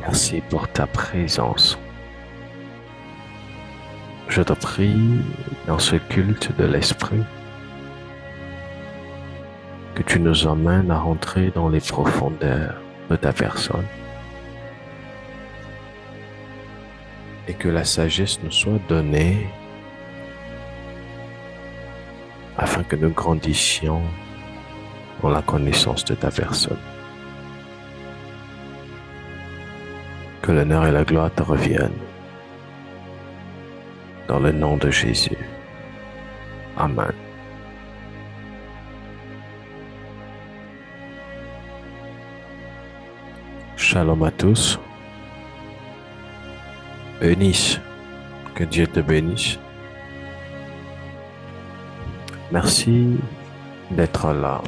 Merci pour ta présence. Je te prie, dans ce culte de l'esprit, que tu nous emmènes à rentrer dans les profondeurs de ta personne et que la sagesse nous soit donnée afin que nous grandissions dans la connaissance de ta personne. Que l'honneur et la gloire te reviennent. Dans le nom de Jésus. Amen. Shalom à tous. Bénisse. Que Dieu te bénisse. Merci d'être là.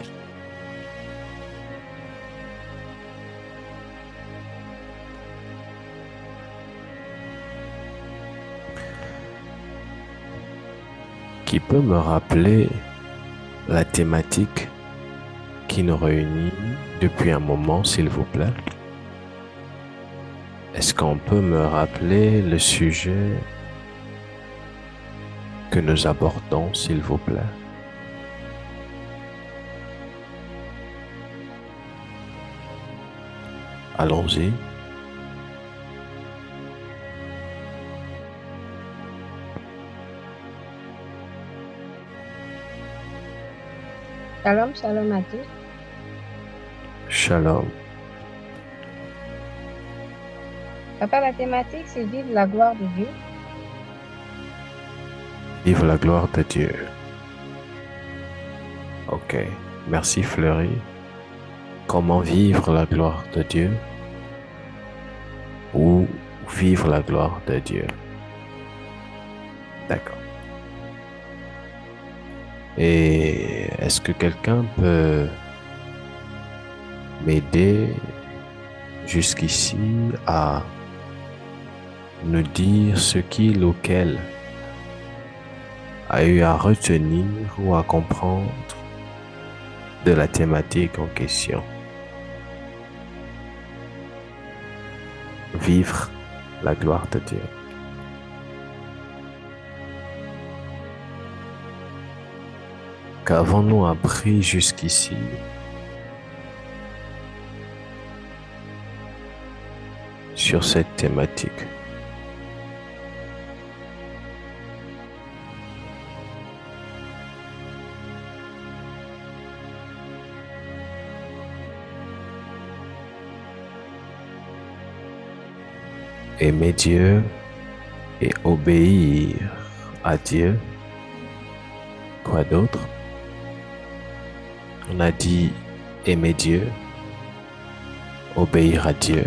Qui peut me rappeler la thématique qui nous réunit depuis un moment, s'il vous plaît? Est-ce qu'on peut me rappeler le sujet que nous abordons, s'il vous plaît? Allons-y. Shalom, shalom à tous. Shalom. Papa, la thématique, c'est vivre la gloire de Dieu. Vive la gloire de Dieu. Ok. Merci Fleury. Comment vivre la gloire de Dieu? Ou vivre la gloire de Dieu? D'accord. Et est-ce que quelqu'un peut m'aider jusqu'ici à nous dire ce qu'il ou qu'elle a eu à retenir ou à comprendre de la thématique en question? Vivre la gloire de Dieu. Qu'avons-nous appris jusqu'ici? Sur cette thématique? Aimer Dieu et obéir à Dieu. Quoi d'autre? On a dit aimer Dieu, obéir à Dieu.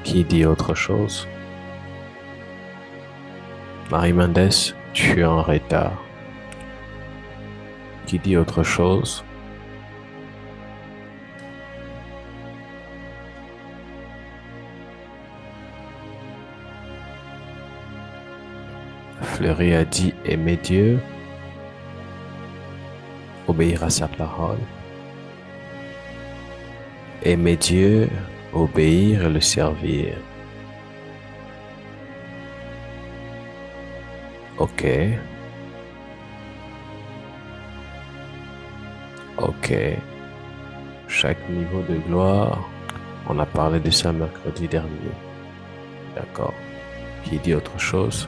Qui dit autre chose? Marie Mendes, tu es en retard. Qui dit autre chose? Fleury a dit aimer Dieu, obéir à sa parole. Aimer Dieu, obéir et le servir. Ok. Ok. Chaque niveau de gloire, on a parlé de ça mercredi dernier. D'accord. Qui dit autre chose?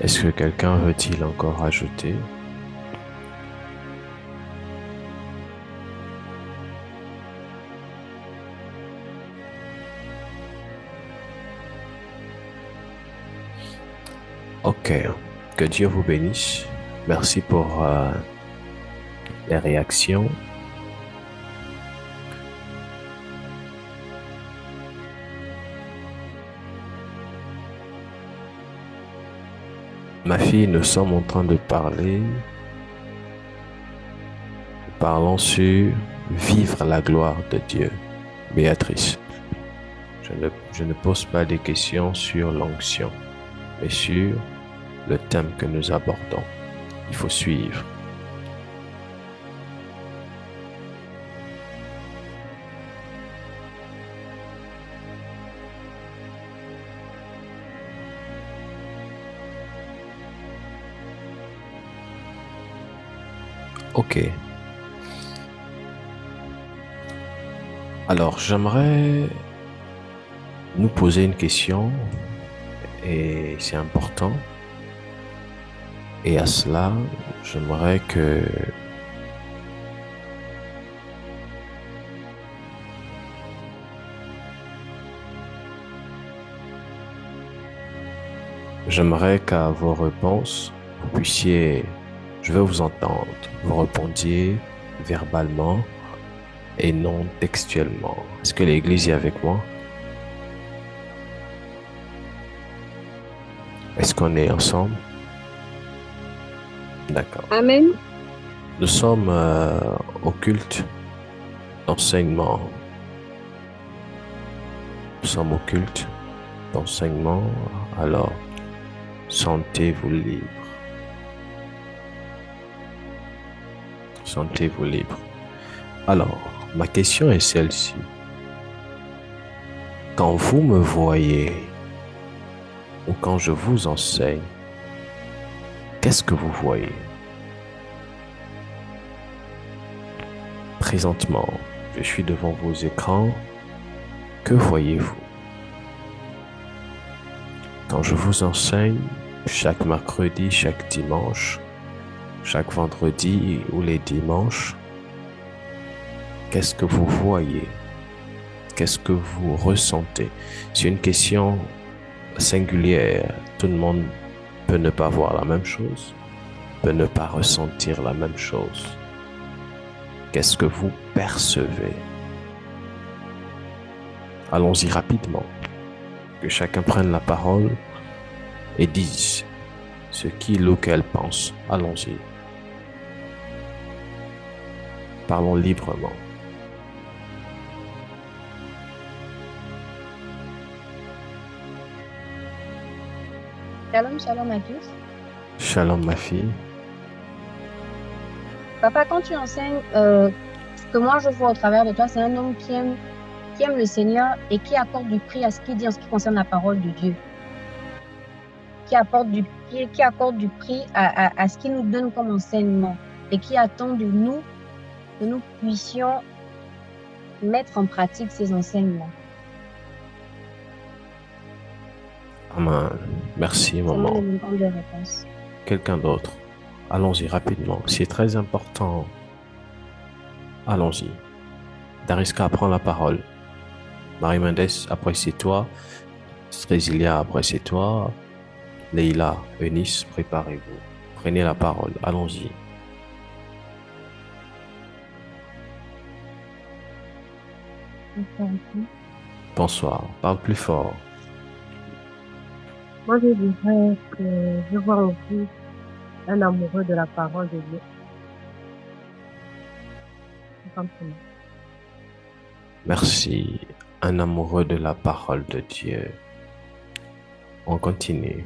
Est-ce que quelqu'un veut-il encore ajouter? Ok, que Dieu vous bénisse. Merci pour les réactions. Ma fille, nous sommes en train de parler. Nous parlons sur vivre la gloire de Dieu. Béatrice, je ne pose pas des questions sur l'onction, mais sur le thème que nous abordons. Il faut suivre. Ok. Alors, j'aimerais nous poser une question et c'est important. Et à cela, j'aimerais que j'aimerais qu'à vos réponses, vous puissiez, je vais vous entendre, vous répondiez verbalement et non textuellement. Est-ce que l'Église est avec moi? Est-ce qu'on est ensemble? D'accord. Amen. Nous sommes au culte d'enseignement. Nous sommes au culte d'enseignement. Alors, sentez-vous libre. Sentez-vous libre. Alors, ma question est celle-ci. Quand vous me voyez ou quand je vous enseigne, qu'est-ce que vous voyez? Présentement, je suis devant vos écrans. Que voyez-vous? Quand je vous enseigne, chaque mercredi, chaque dimanche, chaque vendredi ou les dimanches, qu'est-ce que vous voyez? Qu'est-ce que vous ressentez? C'est une question singulière. Tout le monde peut ne pas voir la même chose, peut ne pas ressentir la même chose. Qu'est-ce que vous percevez? Allons-y rapidement. Que chacun prenne la parole et dise ce qu'il ou qu'elle pense. Allons-y. Parlons librement. Shalom, shalom à tous. Shalom, ma fille. Papa, quand tu enseignes, ce que moi je vois au travers de toi, c'est un homme qui aime le Seigneur et qui accorde du prix à ce qu'il dit en ce qui concerne la parole de Dieu. Qui accorde du prix à ce qu'il nous donne comme enseignement et qui attend de nous que nous puissions mettre en pratique ces enseignements. Amen. Merci, C'est maman. mon élément de réponse. Quelqu'un d'autre. Allons-y rapidement. C'est très important. Allons-y. Dariska prend la parole. Marie Mendes, après c'est toi. Strésilia, après c'est toi. Leïla, Eunice, préparez-vous. Prenez la parole. Allons-y. Bonsoir. Parle plus fort. Moi, je dirais que je vois en vous un amoureux de la parole de Dieu. Tout simplement. Merci. Un amoureux de la parole de Dieu. On continue.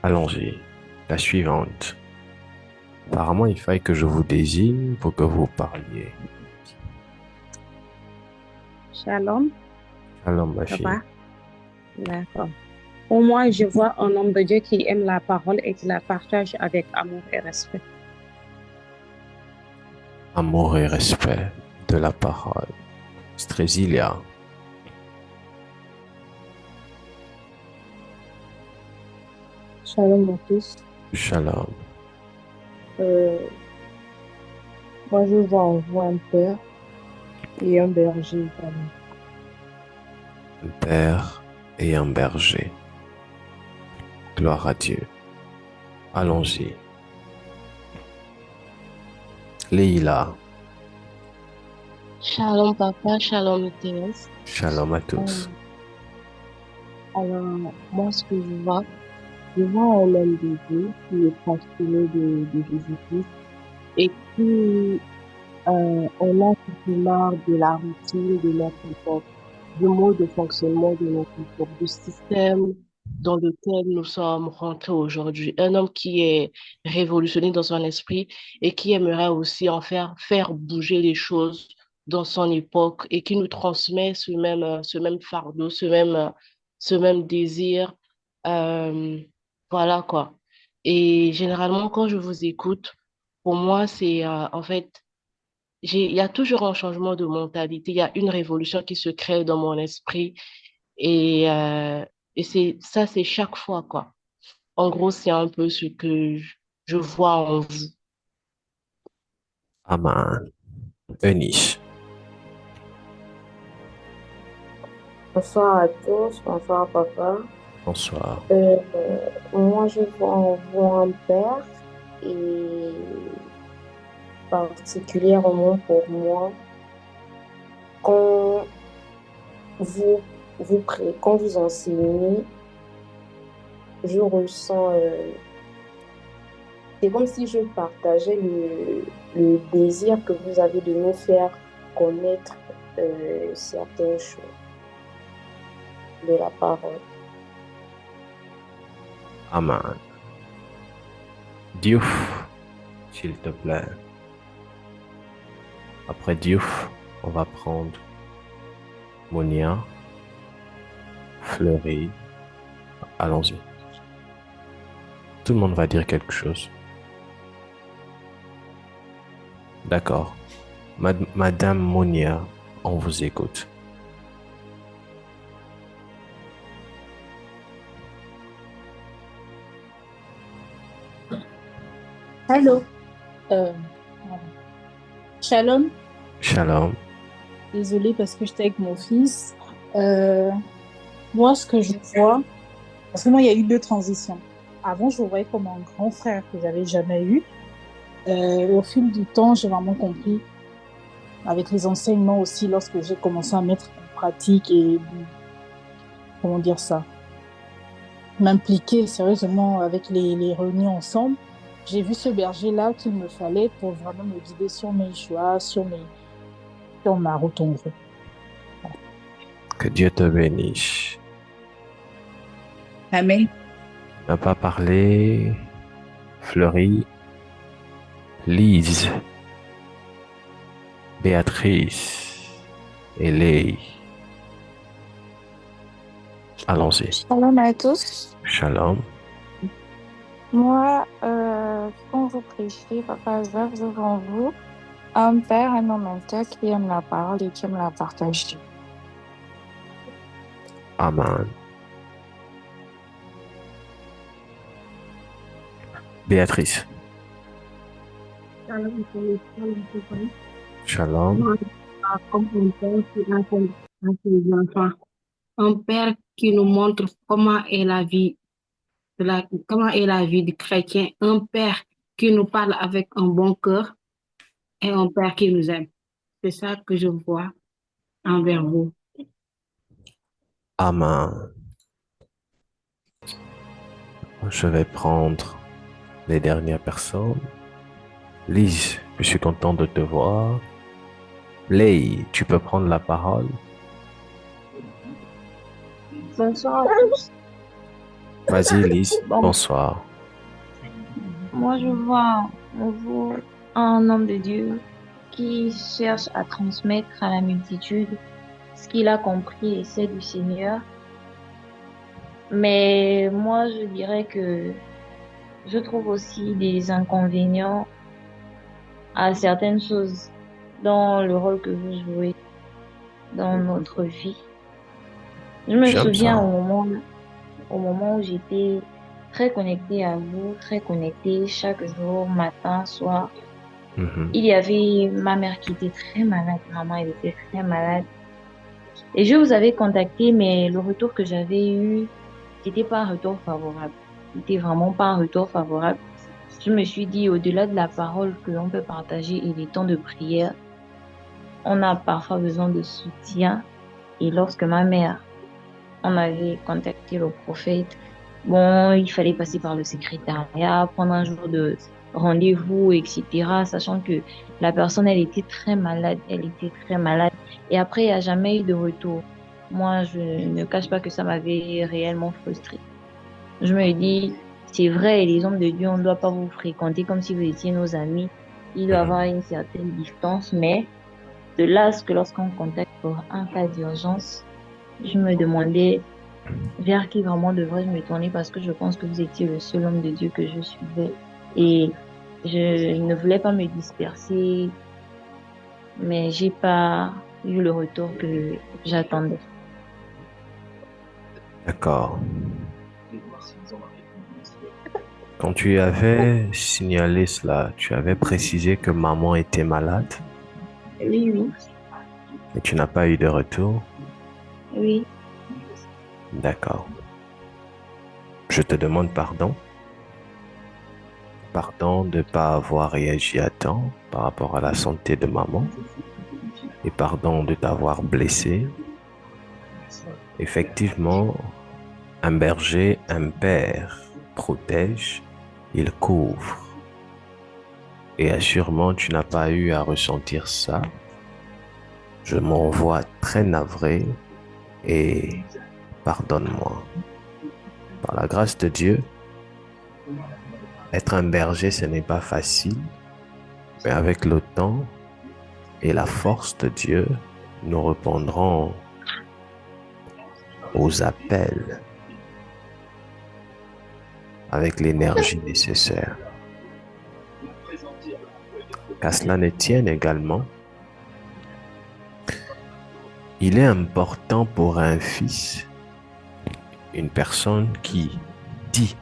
Allons-y. La suivante. Apparemment, il faille que je vous désigne pour que vous parliez. Shalom, Shalom, ma ça fille. va? D'accord. Pour moi, je vois un homme de Dieu qui aime la parole et qui la partage avec amour et respect. Amour et respect de la parole. Strésilia. Shalom à tous. Shalom. Moi, je vois en vous un père et un berger également. Un père et un berger. Gloire à Dieu. Allons-y. Leïla. Shalom papa, shalom Thérèse. Shalom à tous. Alors, moi ce que je vois un homme de Dieu qui est passionné de Jésus-Christ et qui on a tout marre de la routine, de notre époque. du mode de fonctionnement de notre corps, du système dans lequel nous sommes rentrés aujourd'hui. Un homme qui est révolutionné dans son esprit et qui aimerait aussi faire bouger les choses dans son époque et qui nous transmet ce même fardeau, ce même désir. Euh, voilà quoi. Et généralement, quand je vous écoute, pour moi, c'est en fait, il y a toujours un changement de mentalité, il y a une révolution qui se crée dans mon esprit et, c'est chaque fois, quoi. En gros, c'est un peu ce que je vois en vous. Aman. Eunice. Bonsoir à tous, bonsoir papa. Bonsoir. Euh, Moi, je vois en vous un père et particulièrement pour moi, quand vous quand vous enseignez, je ressens, c'est comme si je partageais le désir que vous avez de nous faire connaître certaines choses de la parole. Aman. Diouf, s'il te plaît. Après Diouf, on va prendre Monia, Fleury. Allons-y. Tout le monde va dire quelque chose. D'accord. Madame Monia, on vous écoute. Allô, euh, voilà. Shalom, Shalom. désolée parce que j'étais avec mon fils. Euh, Moi, ce que je vois, parce que moi, il y a eu deux transitions. Avant, je le voyais comme un grand frère que j'avais jamais eu. Au fil du temps, j'ai vraiment compris, avec les enseignements aussi, lorsque j'ai commencé à mettre en pratique et, comment dire ça, m'impliquer sérieusement avec les réunions ensemble. J'ai vu ce berger-là qu'il me fallait pour vraiment me guider sur mes choix, sur ma route en gros. Que Dieu te bénisse. Amen. N'a pas parlé. Fleury. Lise. Béatrice. Et Lei. Allons-y. Shalom à tous. Shalom. Moi, quand vous prêchez, Papa Azaf, je vois en vous un père et un menteur qui aime la parole et qui aime la partager. Amen. Béatrice. Shalom. Comme un père qui a ses enfants. Un père qui nous montre comment est la vie, comment est la vie du chrétien. Un père qui nous parle avec un bon cœur et un père qui nous aime. C'est ça que je vois envers vous. Amen. Je vais prendre les dernières personnes. Lise, je suis content de te voir. Lei, tu peux prendre la parole. Bonsoir à tous. Vas-y, Lise. Bon, Bonsoir. moi, je vois en vous un homme de Dieu qui cherche à transmettre à la multitude ce qu'il a compris et sait du Seigneur. Mais moi, je dirais que je trouve aussi des inconvénients à certaines choses dans le rôle que vous jouez dans notre vie. Je me J'aime souviens ça. au moment où j'étais très connectée à vous, très connectée chaque jour, matin, soir. Mhm. Il y avait ma mère qui était très malade, maman elle était très malade. Et je vous avais contacté, mais le retour que j'avais eu, c'était pas un retour favorable. C'était vraiment pas un retour favorable. Je me suis dit, au-delà de la parole que l'on peut partager et des temps de prière, on a parfois besoin de soutien. Et lorsque ma mère, on avait contacté le prophète, bon, il fallait passer par le secrétariat, prendre un jour de rendez-vous, etc., sachant que la personne, elle était très malade, elle était très malade. Et après, il n'y a jamais eu de retour. moi, je ne cache pas que ça m'avait réellement frustrée. Je me dis, c'est vrai, les hommes de Dieu, on ne doit pas vous fréquenter comme si vous étiez nos amis. Il doit y Mhm. avoir une certaine distance, mais de là à ce que lorsqu'on contacte pour un cas d'urgence, je me demandais vers qui vraiment devrais-je me tourner parce que je pense que vous étiez le seul homme de Dieu que je suivais. Et je ne voulais pas me disperser, mais j'ai pas eu le retour que j'attendais. D'accord. Quand tu avais signalé cela, tu avais précisé que maman était malade Oui, oui, et tu n'as pas eu de retour. oui. D'accord. Je te demande pardon. Pardon de ne pas avoir réagi à temps par rapport à la santé de maman et pardon de t'avoir blessé. Effectivement, un berger, un père protège, il couvre. Et assurément, tu n'as pas eu à ressentir ça. Je m'en vois très navré et pardonne-moi. Par la grâce de Dieu, être un berger, ce n'est pas facile, mais avec le temps et la force de Dieu, nous répondrons aux appels avec l'énergie nécessaire. Qu'à cela ne tienne également, il est important pour un fils, une personne qui dit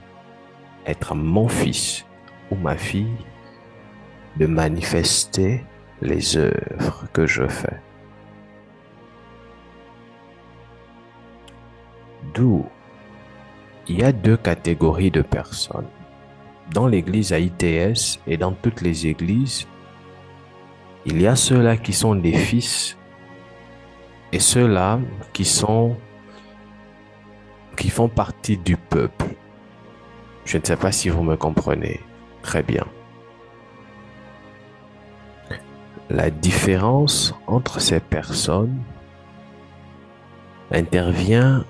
être mon fils ou ma fille, de manifester les œuvres que je fais. D'où il y a deux catégories de personnes. Dans l'église AITS et dans toutes les églises, il y a ceux-là qui sont des fils et ceux-là qui font partie du peuple. Je ne sais pas si vous me comprenez très bien. La différence entre ces personnes intervient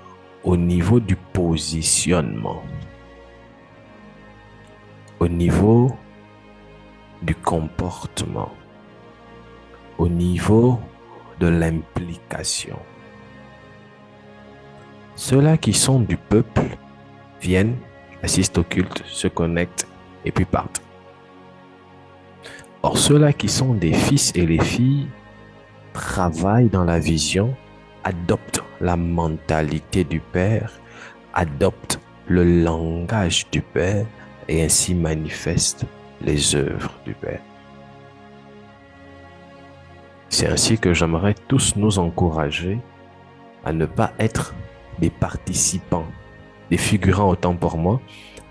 au niveau du positionnement, au niveau du comportement, au niveau de l'implication. Ceux-là qui sont du peuple viennent, assistent au culte, se connectent et puis partent. Or, ceux-là qui sont des fils et les filles travaillent dans la vision, adoptent la mentalité du Père, adoptent le langage du Père et ainsi manifestent les œuvres du Père. C'est ainsi que j'aimerais tous nous encourager à ne pas être des participants, des figurants autant pour moi,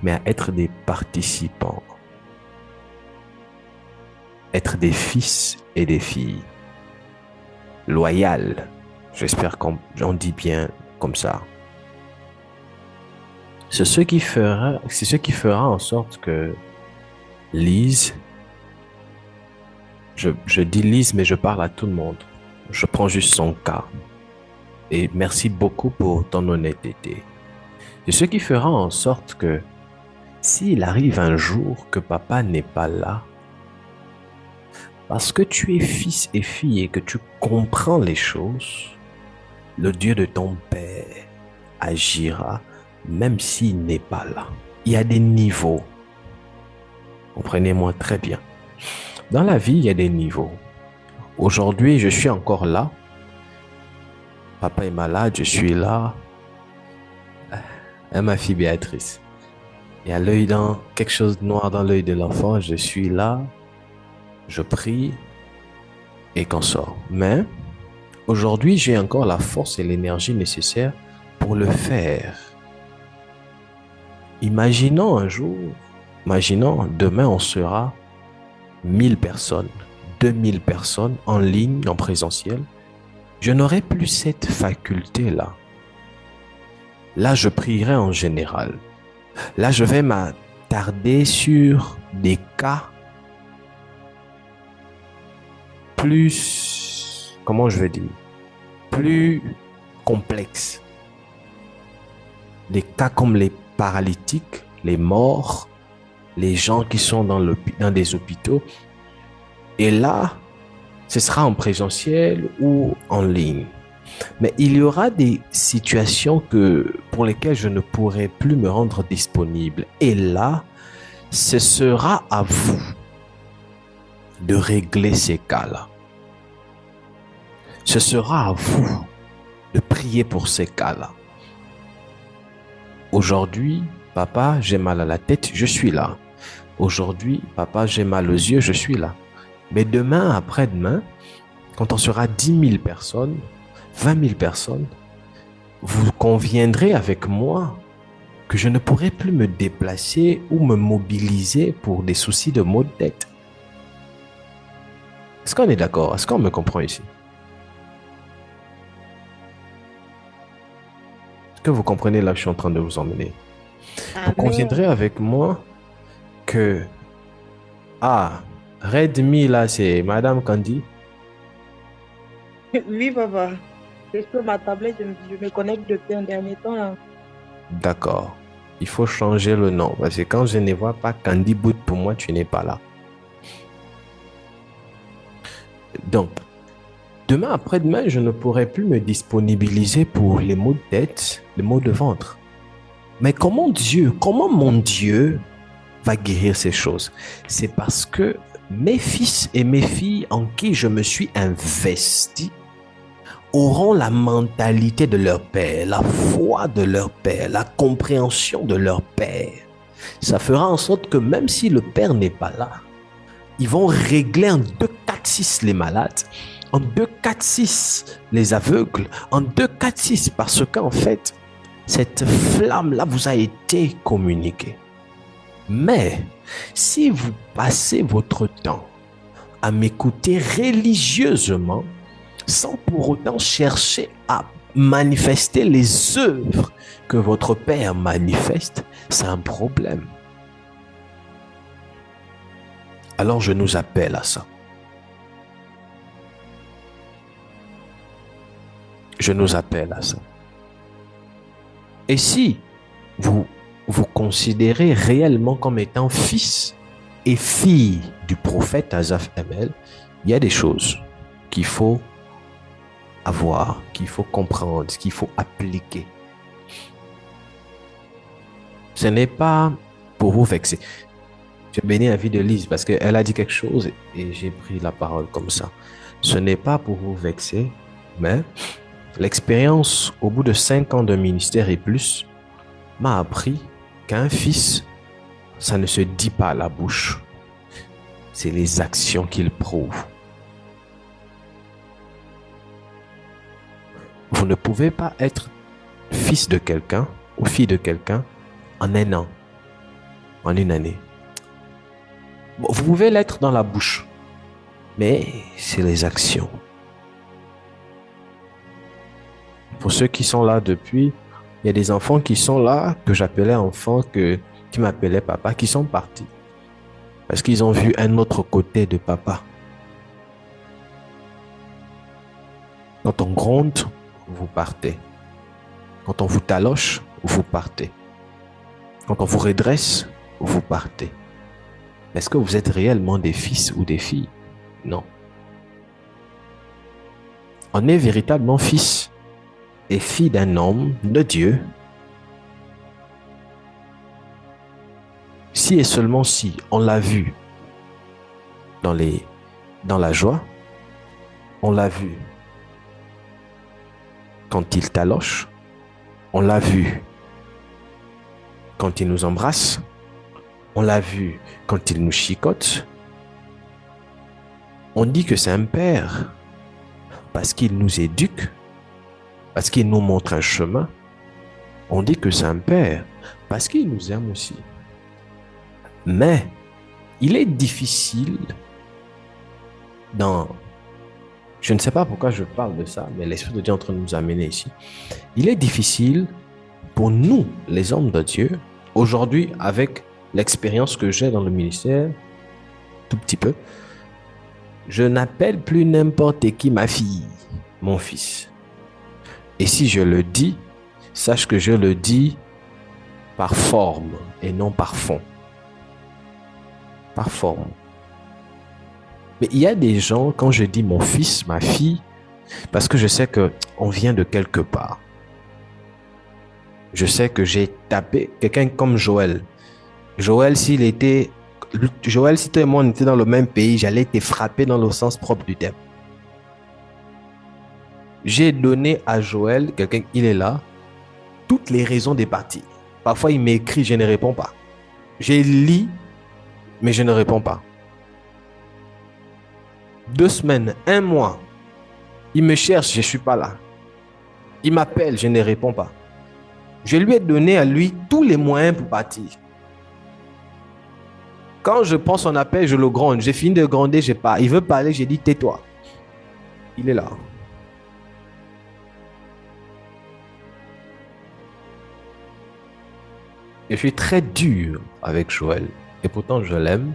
mais à être des participants. Être des fils et des filles loyaux. J'espère qu'on dit bien comme ça. C'est ce qui fera en sorte que Lise, je dis Lise, mais je parle à tout le monde. Je prends juste son cas. Et merci beaucoup pour ton honnêteté. C'est ce qui fera en sorte que s'il arrive un jour que papa n'est pas là, parce que tu es fils et fille et que tu comprends les choses, le Dieu de ton père agira même s'il n'est pas là. Il y a des niveaux. Comprenez-moi très bien. Dans la vie, il y a des niveaux. Aujourd'hui, je suis encore là. Papa est malade, je suis là. Et ma fille Béatrice. Il y a quelque chose de noir dans l'œil de l'enfant, je suis là. Je prie et qu'on sort. Mais aujourd'hui, j'ai encore la force et l'énergie nécessaires pour le faire. Imaginons demain on sera 1000 personnes, 2000 personnes en ligne, en présentiel. Je n'aurai plus cette faculté-là. Là, je prierai en général. Là, je vais m'attarder sur des cas plus, comment je vais dire, plus complexes. Des cas comme les paralytiques, les morts, les gens qui sont dans des hôpitaux. Et là, ce sera en présentiel ou en ligne. Mais il y aura des situations pour lesquelles je ne pourrai plus me rendre disponible. Et là, ce sera à vous de régler ces cas-là. Ce sera à vous de prier pour ces cas-là. Aujourd'hui, papa, j'ai mal à la tête, je suis là. Aujourd'hui, papa, j'ai mal aux yeux, je suis là. Mais demain, après-demain, quand on sera 10 000 personnes, 20 000 personnes, vous conviendrez avec moi que je ne pourrai plus me déplacer ou me mobiliser pour des soucis de maux de tête. Est-ce qu'on est d'accord? Est-ce qu'on me comprend ici? Est-ce que vous comprenez là où je suis en train de vous emmener? Vous conviendrez avec moi que Redmi là, c'est Madame Candy? Oui, papa. C'est sur ma tablette, je me connecte depuis un dernier temps, là. D'accord. Il faut changer le nom parce que quand je ne vois pas Candy Boot, pour moi, tu n'es pas là. Donc, demain après-demain, je ne pourrai plus me disponibiliser pour les maux de tête, les maux de ventre. Mais comment mon Dieu va guérir ces choses? C'est parce que mes fils et mes filles en qui je me suis investi auront la mentalité de leur père, la foi de leur père, la compréhension de leur père. Ça fera en sorte que même si le père n'est pas là, ils vont régler en 2, 4, 6 les malades, en 2, 4, 6 les aveugles, en 2, 4, 6 parce qu'en fait, cette flamme-là vous a été communiquée. Mais si vous passez votre temps à m'écouter religieusement, sans pour autant chercher à manifester les œuvres que votre Père manifeste, c'est un problème. Alors je nous appelle à ça. Je nous appelle à ça. Et si vous considérez réellement comme étant fils et fille du prophète Asaph Emel, il y a des choses qu'il faut avoir, qu'il faut comprendre, qu'il faut appliquer. Ce n'est pas pour vous vexer. Je bénis la vie de Lise parce qu'elle a dit quelque chose et j'ai pris la parole comme ça. Ce n'est pas pour vous vexer, mais l'expérience au bout de 5 ans de ministère et plus m'a appris qu'un fils, ça ne se dit pas à la bouche. C'est les actions qu'il prouve. Vous ne pouvez pas être fils de quelqu'un ou fille de quelqu'un en 1 an, en 1 année. Bon, vous pouvez l'être dans la bouche, mais c'est les actions. Pour ceux qui sont là depuis, il y a des enfants qui sont là, que j'appelais enfants, qui m'appelaient papa, qui sont partis. Parce qu'ils ont vu un autre côté de papa. Quand on gronde, vous partez. Quand on vous taloche, vous partez. Quand on vous redresse, vous partez. Est-ce que vous êtes réellement des fils ou des filles? Non. On est véritablement fils et fille d'un homme, de Dieu, si et seulement si on l'a vu dans la joie, on l'a vu quand il taloche, on l'a vu quand il nous embrasse, on l'a vu quand il nous chicote. On dit que c'est un père parce qu'il nous éduque, parce qu'il nous montre un chemin. On dit que c'est un père parce qu'il nous aime aussi. Mais il est difficile je ne sais pas pourquoi je parle de ça, mais l'Esprit de Dieu est en train de nous amener ici. Il est difficile pour nous, les hommes de Dieu, aujourd'hui, avec l'expérience que j'ai dans le ministère, tout petit peu, je n'appelle plus n'importe qui ma fille, mon fils. Et si je le dis, sache que je le dis par forme et non par fond. Par forme. Mais il y a des gens, quand je dis mon fils, ma fille, parce que je sais qu'on vient de quelque part. Je sais que j'ai tapé quelqu'un comme Joël. Joël, si toi et moi, on était dans le même pays, j'allais te frapper dans le sens propre du terme. J'ai donné à Joël, quelqu'un, il est là, toutes les raisons des parties. Parfois, il m'écrit, je ne réponds pas. Je lis, mais je ne réponds pas. 2 semaines, 1 mois, il me cherche, je ne suis pas là. Il m'appelle, je ne réponds pas. Je lui ai donné à lui tous les moyens pour partir. Quand je prends son appel, je le gronde. J'ai fini de gronder, je pars. Il veut parler, j'ai dit tais-toi. Il est là. Je suis très dur avec Joël. Et pourtant, je l'aime.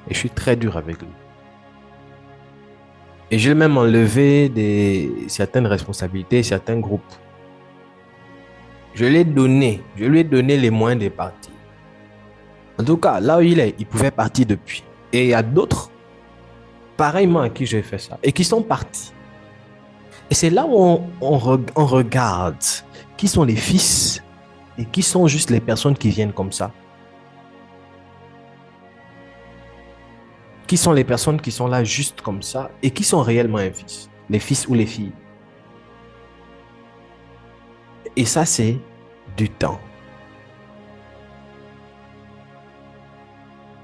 Et je suis très dur avec lui. Et j'ai même enlevé certaines responsabilités, certains groupes. Je lui ai donné les moyens de partir. En tout cas, là où il est, il pouvait partir depuis. Et il y a d'autres, pareillement à qui j'ai fait ça, et qui sont partis. Et c'est là où on regarde qui sont les fils et qui sont juste les personnes qui viennent comme ça. Qui sont les personnes qui sont là juste comme ça et qui sont réellement un fils, les fils ou les filles. Et ça, c'est du temps.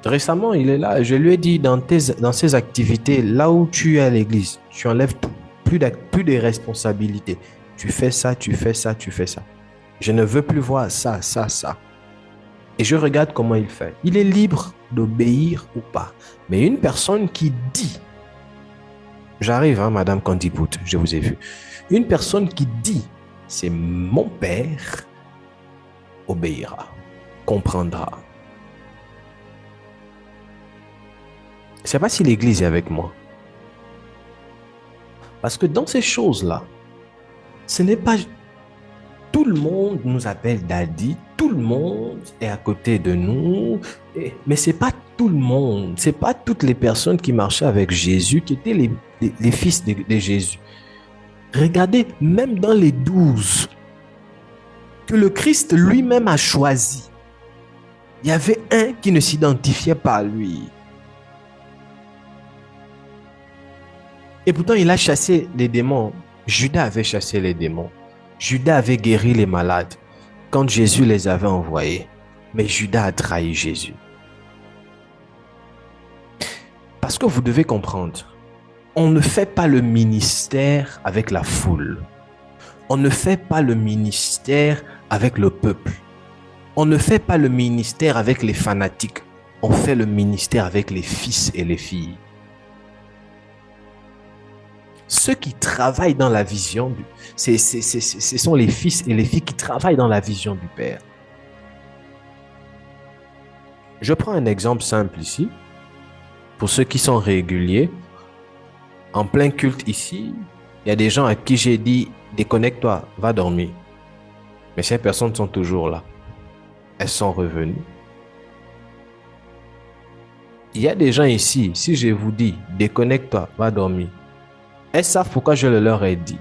Récemment, il est là. Je lui ai dit, dans ces activités, là où tu es à l'église, tu enlèves tout, plus de responsabilités. Tu fais ça, tu fais ça, tu fais ça. Je ne veux plus voir ça, ça, ça. Et je regarde comment il fait. Il est libre d'obéir ou pas. Mais une personne qui dit, j'arrive, hein, Madame Candibout, je vous ai vu. Une personne qui dit, c'est mon père, obéira, comprendra. Je ne sais pas si l'église est avec moi. Parce que dans ces choses-là, ce n'est pas... Tout le monde nous appelle daddy, tout le monde est à côté de nous, mais ce n'est pas tout le monde, ce n'est pas toutes les personnes qui marchaient avec Jésus qui étaient les fils de Jésus. Regardez, même dans les 12 que le Christ lui-même a choisi, il y avait un qui ne s'identifiait pas à lui. Et pourtant, il a chassé les démons. Judas avait chassé les démons. Judas avait guéri les malades quand Jésus les avait envoyés. Mais Judas a trahi Jésus. Parce que vous devez comprendre, on ne fait pas le ministère avec la foule. On ne fait pas le ministère avec le peuple. On ne fait pas le ministère avec les fanatiques. On fait le ministère avec les fils et les filles. Ceux qui travaillent dans la vision, ce sont les fils et les filles qui travaillent dans la vision du Père. Je prends un exemple simple ici. Pour ceux qui sont réguliers, en plein culte ici, il y a des gens à qui j'ai dit « Déconnecte-toi, va dormir ». Mais ces personnes sont toujours là. Elles sont revenues. Il y a des gens ici, si je vous dis « Déconnecte-toi, va dormir », elles savent pourquoi je le leur ai dit.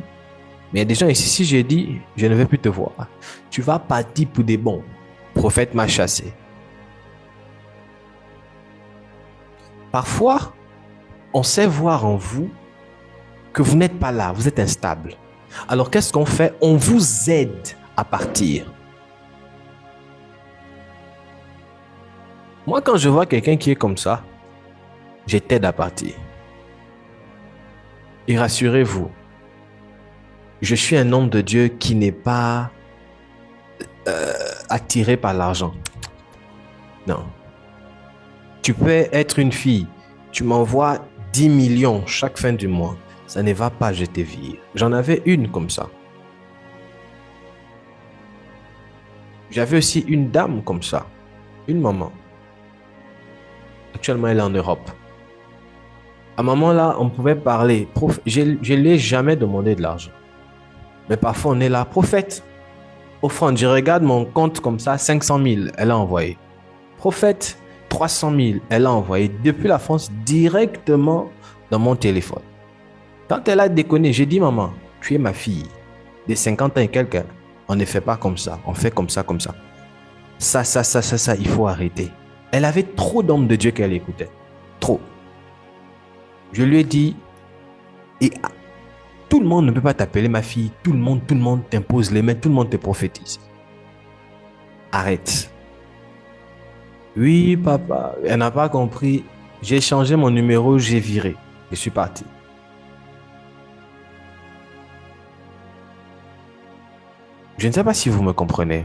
Mais il y a des gens ici, si j'ai dit, je ne vais plus te voir. Tu vas partir pour des bons. Le prophète m'a chassé. Parfois, on sait voir en vous que vous n'êtes pas là, vous êtes instable. Alors qu'est-ce qu'on fait? On vous aide à partir. Moi, quand je vois quelqu'un qui est comme ça, je t'aide à partir. Et rassurez-vous, je suis un homme de Dieu qui n'est pas attiré par l'argent. Non. Tu peux être une fille, tu m'envoies 10 millions chaque fin du mois. Ça ne va pas, je te vire. J'en avais une comme ça. J'avais aussi une dame comme ça, une maman. Actuellement, elle est en Europe. À un moment là, on pouvait parler. Je ne lui ai jamais demandé de l'argent. Mais parfois, on est là, prophète, offrande, je regarde mon compte comme ça, 500 000, elle a envoyé. Prophète, 300 000, elle a envoyé depuis la France directement dans mon téléphone. Quand elle a déconné, j'ai dit, maman, tu es ma fille, de 50 ans et quelques, on ne fait pas comme ça, on fait comme ça, comme ça. Ça, il faut arrêter. Elle avait trop d'hommes de Dieu qu'elle écoutait. Trop. Je lui ai dit, et tout le monde ne peut pas t'appeler ma fille, tout le monde t'impose les mains, tout le monde te prophétise. Arrête. Oui, papa, elle n'a pas compris. J'ai changé mon numéro, j'ai viré. Je suis parti. Je ne sais pas si vous me comprenez.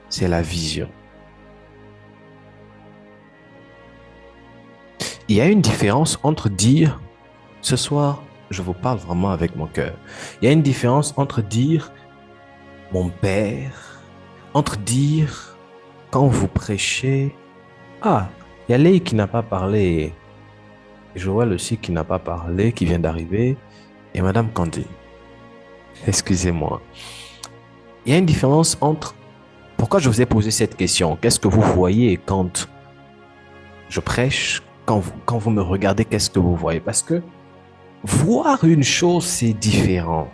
C'est la vision. Il y a une différence entre dire, ce soir, je vous parle vraiment avec mon cœur. Il y a une différence entre dire, mon père, entre dire, quand vous prêchez, ah, il y a Léi qui n'a pas parlé, Joël aussi qui n'a pas parlé, qui vient d'arriver, et Madame Candy. Excusez-moi. Il y a une différence entre, pourquoi je vous ai posé cette question? Qu'est-ce que vous voyez quand je prêche? Quand vous me regardez, qu'est-ce que vous voyez? Parce que voir une chose, c'est différent.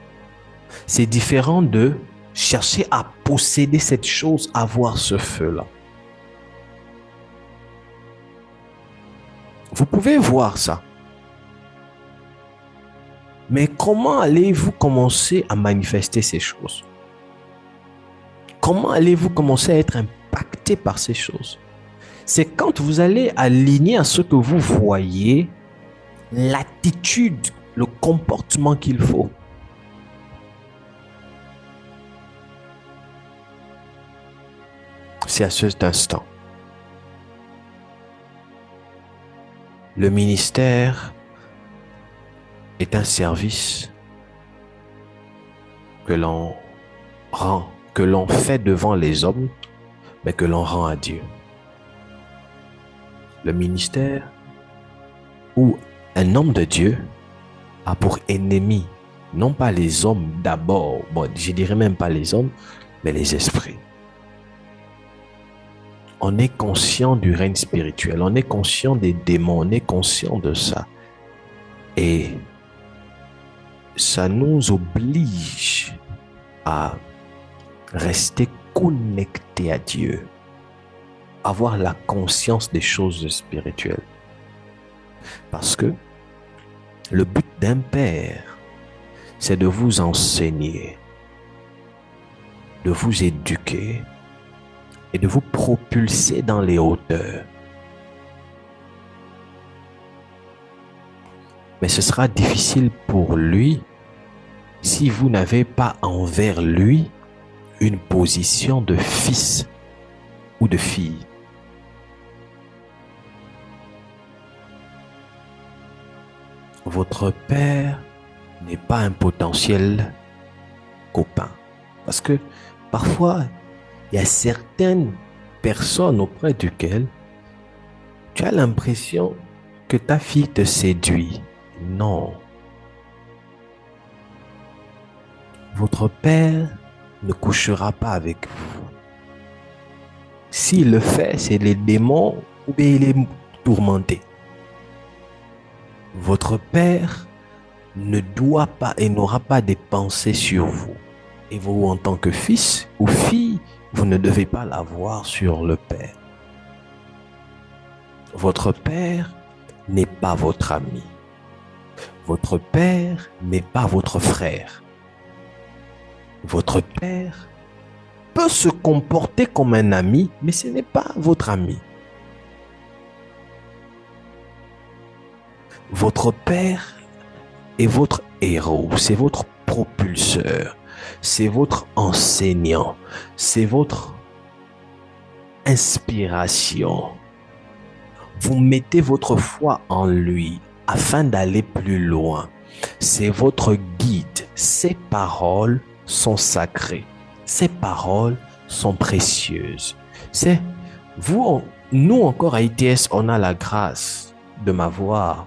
C'est différent de chercher à posséder cette chose, avoir ce feu-là. Vous pouvez voir ça. Mais comment allez-vous commencer à manifester ces choses? Comment allez-vous commencer à être impacté par ces choses? C'est quand vous allez aligner à ce que vous voyez, l'attitude, le comportement qu'il faut. C'est à cet instant. Le ministère est un service que l'on rend, que l'on fait devant les hommes, mais que l'on rend à Dieu. Le ministère où un homme de Dieu a pour ennemi, non pas les hommes d'abord, bon, je dirais même pas les hommes, mais les esprits. On est conscient du règne spirituel, on est conscient des démons, on est conscient de ça. Et ça nous oblige à rester connectés à Dieu, avoir la conscience des choses spirituelles. Parce que le but d'un père, c'est de vous enseigner, de vous éduquer et de vous propulser dans les hauteurs. Mais ce sera difficile pour lui si vous n'avez pas envers lui une position de fils ou de fille. Votre père n'est pas un potentiel copain. Parce que parfois, il y a certaines personnes auprès duquel tu as l'impression que ta fille te séduit. Non. Votre père ne couchera pas avec vous. S'il le fait, c'est les démons ou bien il est tourmenté. Votre père ne doit pas et n'aura pas des pensées sur vous. Et vous, en tant que fils ou fille, vous ne devez pas l'avoir sur le père. Votre père n'est pas votre ami. Votre père n'est pas votre frère. Votre père peut se comporter comme un ami, mais ce n'est pas votre ami. Votre père est votre héros, c'est votre propulseur, c'est votre enseignant, c'est votre inspiration. Vous mettez votre foi en lui afin d'aller plus loin. C'est votre guide. Ses paroles sont sacrées. Ces paroles sont précieuses. C'est vous, nous encore à ITS, on a la grâce de m'avoir.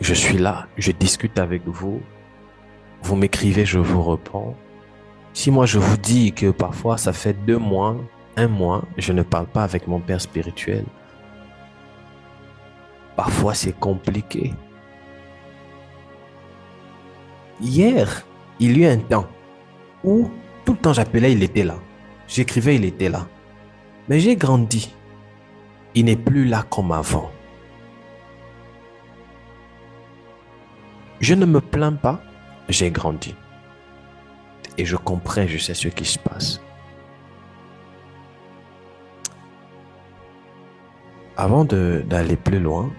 Je suis là, je discute avec vous. Vous m'écrivez, je vous réponds. Si moi je vous dis que parfois ça fait 2 mois, 1 mois, je ne parle pas avec mon père spirituel. Parfois c'est compliqué. Hier, il y a eu un temps où tout le temps j'appelais, il était là. J'écrivais, il était là. Mais j'ai grandi. Il n'est plus là comme avant. Je ne me plains pas, j'ai grandi. Et je comprends, je sais ce qui se passe. Avant d'aller plus loin,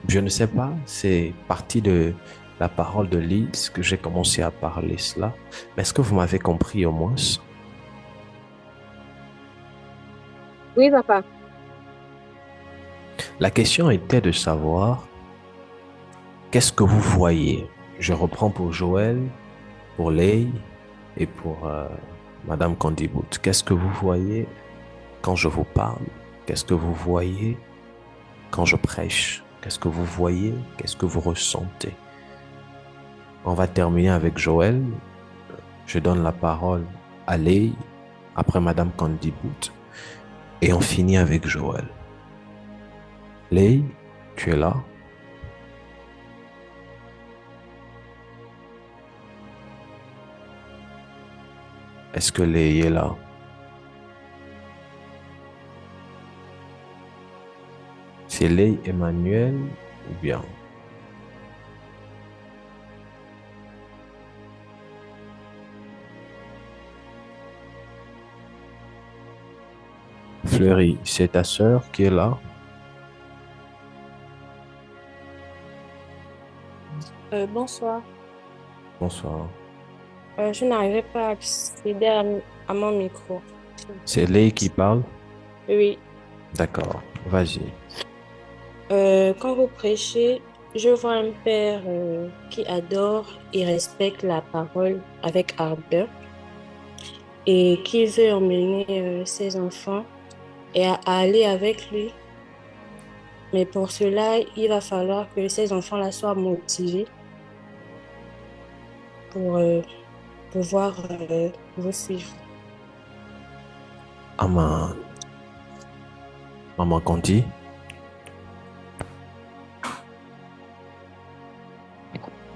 je ne sais pas, c'est parti de la parole de Lise que j'ai commencé à parler cela. Mais est-ce que vous m'avez compris au moins? Oui, papa. La question était de savoir qu'est-ce que vous voyez. Je reprends pour Joël, pour Lei et pour Madame Candibout. Qu'est-ce que vous voyez quand je vous parle? Qu'est-ce que vous voyez quand je prêche? Qu'est-ce que vous voyez? Qu'est-ce que vous ressentez? On va terminer avec Joël. Je donne la parole à Lei, après Madame Candibout, et on finit avec Joël. Lei, tu es là? Est-ce que Lei est là? C'est Lei Emmanuel ou bien? Fleury, c'est ta sœur qui est là? Bonsoir. Bonsoir. Je n'arrivais pas à accéder à mon micro. C'est Lei qui parle? Oui. D'accord, vas-y. Quand vous prêchez, je vois un père qui adore et respecte la parole avec ardeur et qui veut emmener ses enfants et à aller avec lui. Mais pour cela, il va falloir que ces enfants-là soient motivés pour pouvoir vous suivre. Maman Candy?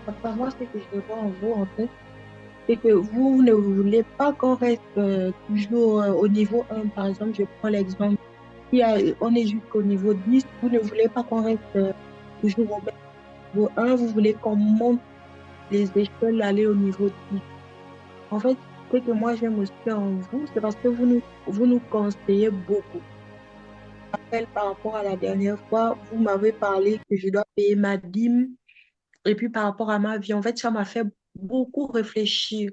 Papa, moi, ce que je vois en vous, en fait, c'est que vous ne voulez pas qu'on reste toujours au niveau 1. Par exemple, je prends l'exemple. On est jusqu'au niveau 10. Vous ne voulez pas qu'on reste toujours au même niveau 1. Vous voulez qu'on monte les échelles, aller au niveau 10. En fait, ce que moi j'aime aussi en vous, c'est parce que vous nous conseillez beaucoup. Par rapport à la dernière fois, vous m'avez parlé que je dois payer ma dîme. Et puis par rapport à ma vie, en fait, ça m'a fait beaucoup réfléchir.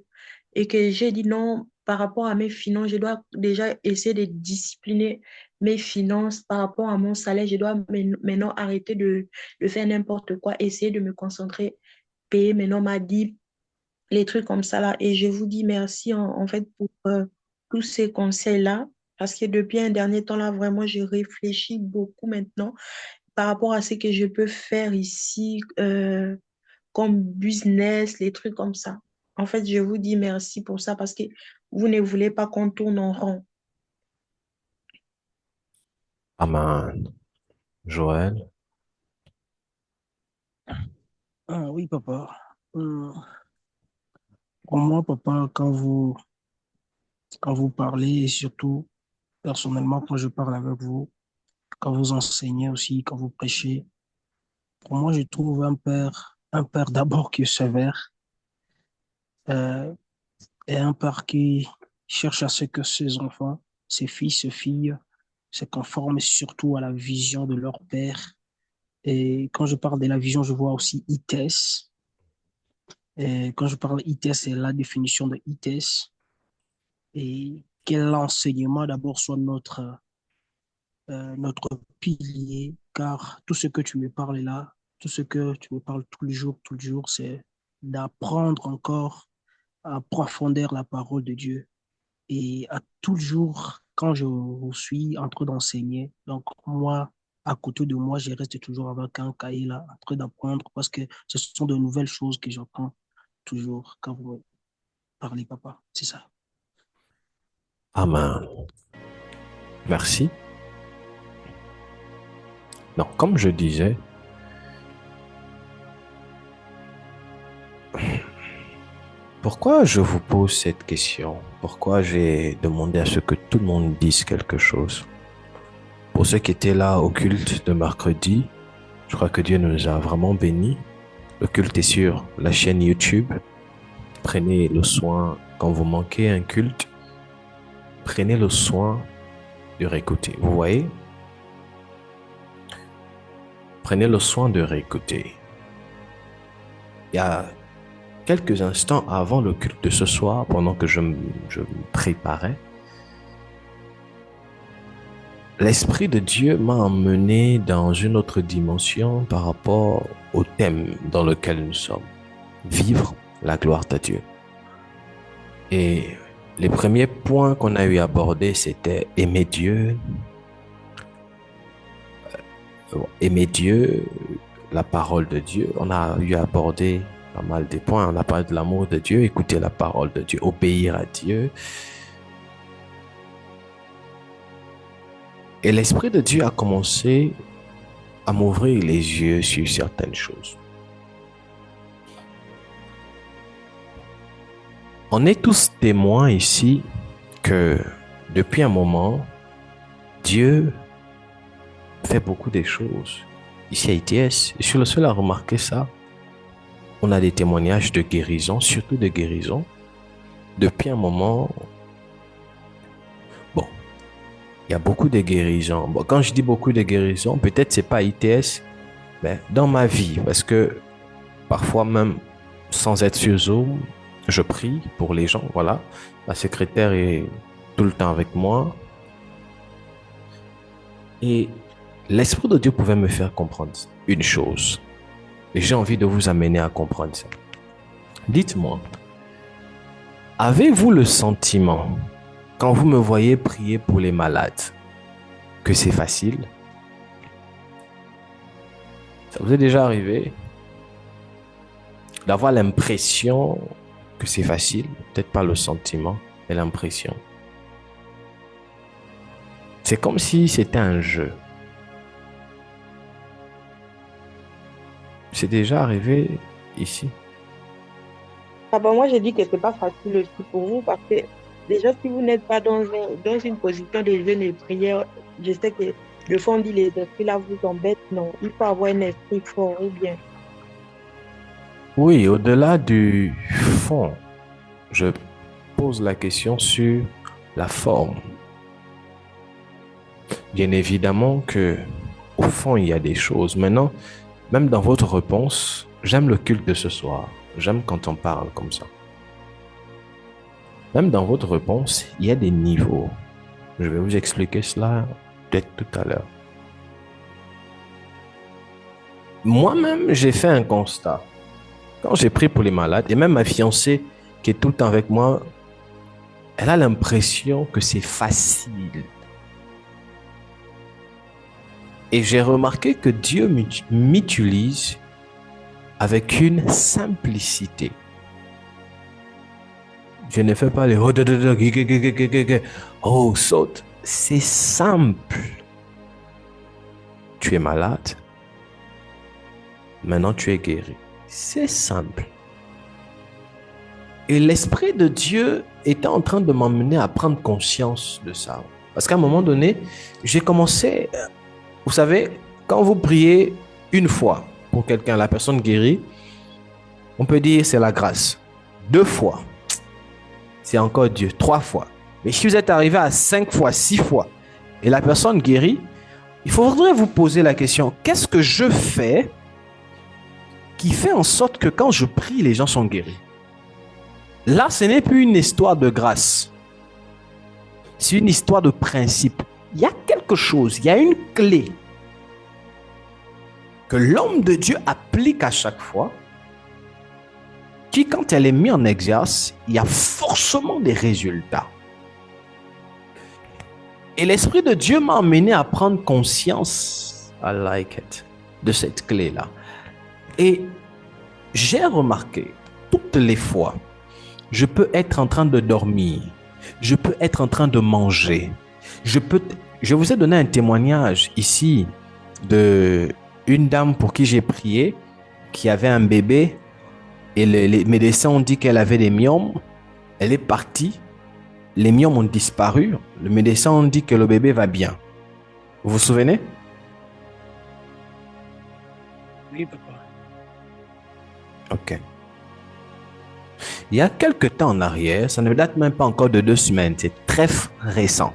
Et que j'ai dit non, par rapport à mes finances, je dois déjà essayer de discipliner mes finances par rapport à mon salaire. Je dois maintenant arrêter de faire n'importe quoi, essayer de me concentrer, payer maintenant ma dîme, les trucs comme ça là. Et je vous dis merci en fait pour tous ces conseils-là. Parce que depuis un dernier temps là, vraiment, je réfléchis beaucoup maintenant par rapport à ce que je peux faire ici comme business, les trucs comme ça. En fait, je vous dis merci pour ça parce que vous ne voulez pas qu'on tourne en rond. Amen. Joël? Ah oui, papa. Euh, pour moi, papa, quand vous parlez, et surtout personnellement, quand je parle avec vous, quand vous enseignez aussi, quand vous prêchez, pour moi, je trouve un père d'abord qui est sévère, euh, et un père qui cherche à ce que ses enfants, ses fils, ses filles, se conforment surtout à la vision de leur père. Et quand je parle de la vision, je vois aussi ITES. Et quand je parle ITES, c'est la définition de ITES. Et que l'enseignement d'abord soit notre pilier, car tout ce que tu me parles là, tout ce que tu me parles tout le jour, c'est d'apprendre encore à approfondir la parole de Dieu et à toujours, quand je vous suis en train d'enseigner, donc moi, à côté de moi, je reste toujours avec un cahier là, en train d'apprendre parce que ce sont de nouvelles choses que j'apprends toujours quand vous me parlez, papa. C'est ça. Amen. Merci. Donc, comme je disais, pourquoi je vous pose cette question? Pourquoi j'ai demandé à ce que tout le monde dise quelque chose? Pour ceux qui étaient là au culte de mercredi, je crois que Dieu nous a vraiment bénis. Le culte est sur la chaîne YouTube. Prenez le soin, quand vous manquez un culte, prenez le soin de réécouter. Vous voyez? Prenez le soin de réécouter. Il y a quelques instants avant le culte de ce soir, pendant que je me préparais, l'Esprit de Dieu m'a emmené dans une autre dimension par rapport au thème dans lequel nous sommes. Vivre la gloire de Dieu. Et les premiers points qu'on a eu à aborder, c'était aimer Dieu, la parole de Dieu. On a eu à aborder pas mal de points. On a parlé de l'amour de Dieu, écouter la parole de Dieu, obéir à Dieu. Et l'Esprit de Dieu a commencé à m'ouvrir les yeux sur certaines choses. On est tous témoins ici que depuis un moment, Dieu fait beaucoup de choses. Ici à ITS, je suis le seul à remarquer ça. On a des témoignages de guérison, surtout de guérison. Depuis un moment, bon, il y a beaucoup de guérisons. Bon, quand je dis beaucoup de guérisons, peut-être c'est pas ITS, mais dans ma vie, parce que parfois même sans être sur Zoom, je prie pour les gens, voilà. Ma secrétaire est tout le temps avec moi. Et l'Esprit de Dieu pouvait me faire comprendre une chose. Et j'ai envie de vous amener à comprendre ça. Dites-moi, avez-vous le sentiment, quand vous me voyez prier pour les malades, que c'est facile? Ça vous est déjà arrivé d'avoir l'impression que c'est facile? Peut-être pas le sentiment, mais l'impression. C'est comme si c'était un jeu. C'est déjà arrivé ici? Ah ben moi, j'ai dit que ce n'est pas facile aussi pour vous parce que déjà, si vous n'êtes pas dans une position de jeûne et prière, je sais que le fond dit les esprits là vous embêtent. Non, il faut avoir un esprit fort ou bien. Oui, au-delà du fond, je pose la question sur la forme. Bien évidemment que au fond, il y a des choses. Maintenant, même dans votre réponse, j'aime le culte de ce soir. J'aime quand on parle comme ça. Même dans votre réponse, il y a des niveaux. Je vais vous expliquer cela peut-être tout à l'heure. Moi-même, j'ai fait un constat. Quand j'ai prié pour les malades, et même ma fiancée qui est tout le temps avec moi, elle a l'impression que c'est facile. Et j'ai remarqué que Dieu m'utilise avec une simplicité. Je ne fais pas les oh, saute. C'est simple. Tu es malade. Maintenant, tu es guéri. C'est simple. Et l'Esprit de Dieu était en train de m'emmener à prendre conscience de ça. Parce qu'à un moment donné, j'ai commencé... Vous savez, quand vous priez une fois pour quelqu'un, la personne guérit, on peut dire c'est la grâce. 2 fois, c'est encore Dieu. 3 fois. Mais si vous êtes arrivé à 5 fois, 6 fois, et la personne guérit, il faudrait vous poser la question, qu'est-ce que je fais qui fait en sorte que quand je prie, les gens sont guéris? Là, ce n'est plus une histoire de grâce. C'est une histoire de principe. Il y a quelque chose, il y a une clé que l'homme de Dieu applique à chaque fois, qui, quand elle est mise en exerce, il y a forcément des résultats. Et l'Esprit de Dieu m'a amené à prendre conscience I like it. De cette clé-là. Et j'ai remarqué, toutes les fois, je peux être en train de dormir, je peux être en train de manger, je vous ai donné un témoignage ici de une dame pour qui j'ai prié, qui avait un bébé, et les médecins ont dit qu'elle avait des myomes. Elle est partie, les myomes ont disparu, le médecin ont dit que le bébé va bien. Vous vous souvenez? Oui, papa. Ok. Il y a quelque temps en arrière, ça ne date même pas encore de 2 semaines, c'est très récent.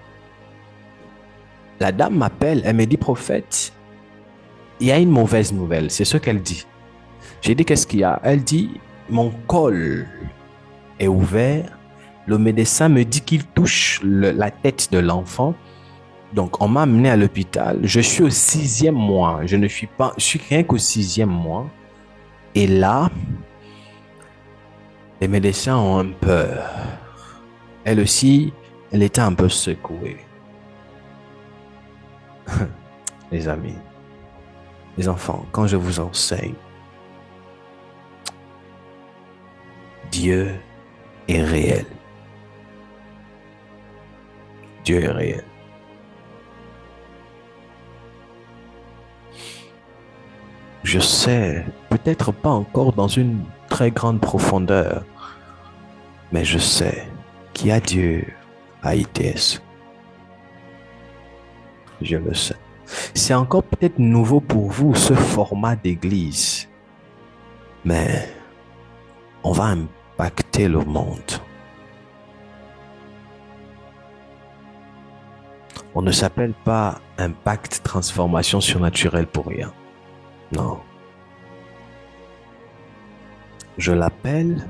La dame m'appelle, elle me dit, prophète, il y a une mauvaise nouvelle, c'est ce qu'elle dit. J'ai dit, qu'est-ce qu'il y a? Elle dit, mon col est ouvert, le médecin me dit qu'il touche la tête de l'enfant. Donc, on m'a amené à l'hôpital. Je suis au 6e mois. Je suis rien qu'au 6e mois. Et là, les médecins ont un peur. Elle aussi, elle était un peu secouée. Les amis, les enfants, quand je vous enseigne, Dieu est réel. Dieu est réel. Je sais, peut-être pas encore dans une très grande profondeur, mais je sais qu'il y a Dieu à ITS. Je le sais. C'est encore peut-être nouveau pour vous, ce format d'église, mais on va impacter le monde. On ne s'appelle pas Impact Transformation Surnaturelle pour rien. Non. Je l'appelle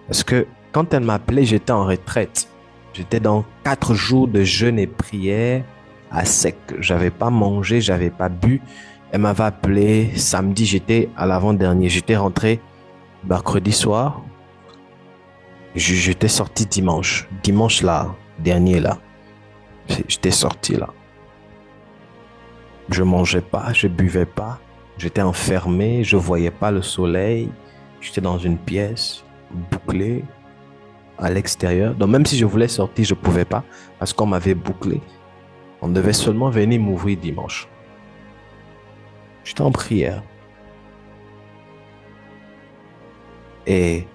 parce que quand elle m'appelait, j'étais en retraite. J'étais dans 4 jours de jeûne et prière à sec. J'avais pas mangé, j'avais pas bu. Elle m'avait appelé samedi, j'étais à l'avant-dernier. J'étais rentré mercredi soir. J'étais sorti dimanche. Dimanche là, dernier là. J'étais sorti là. Je mangeais pas, je buvais pas. J'étais enfermé, je voyais pas le soleil. J'étais dans une pièce bouclée à l'extérieur. Donc même si je voulais sortir, je pouvais pas parce qu'on m'avait bouclé. On devait seulement venir m'ouvrir dimanche. J'étais en prière. Et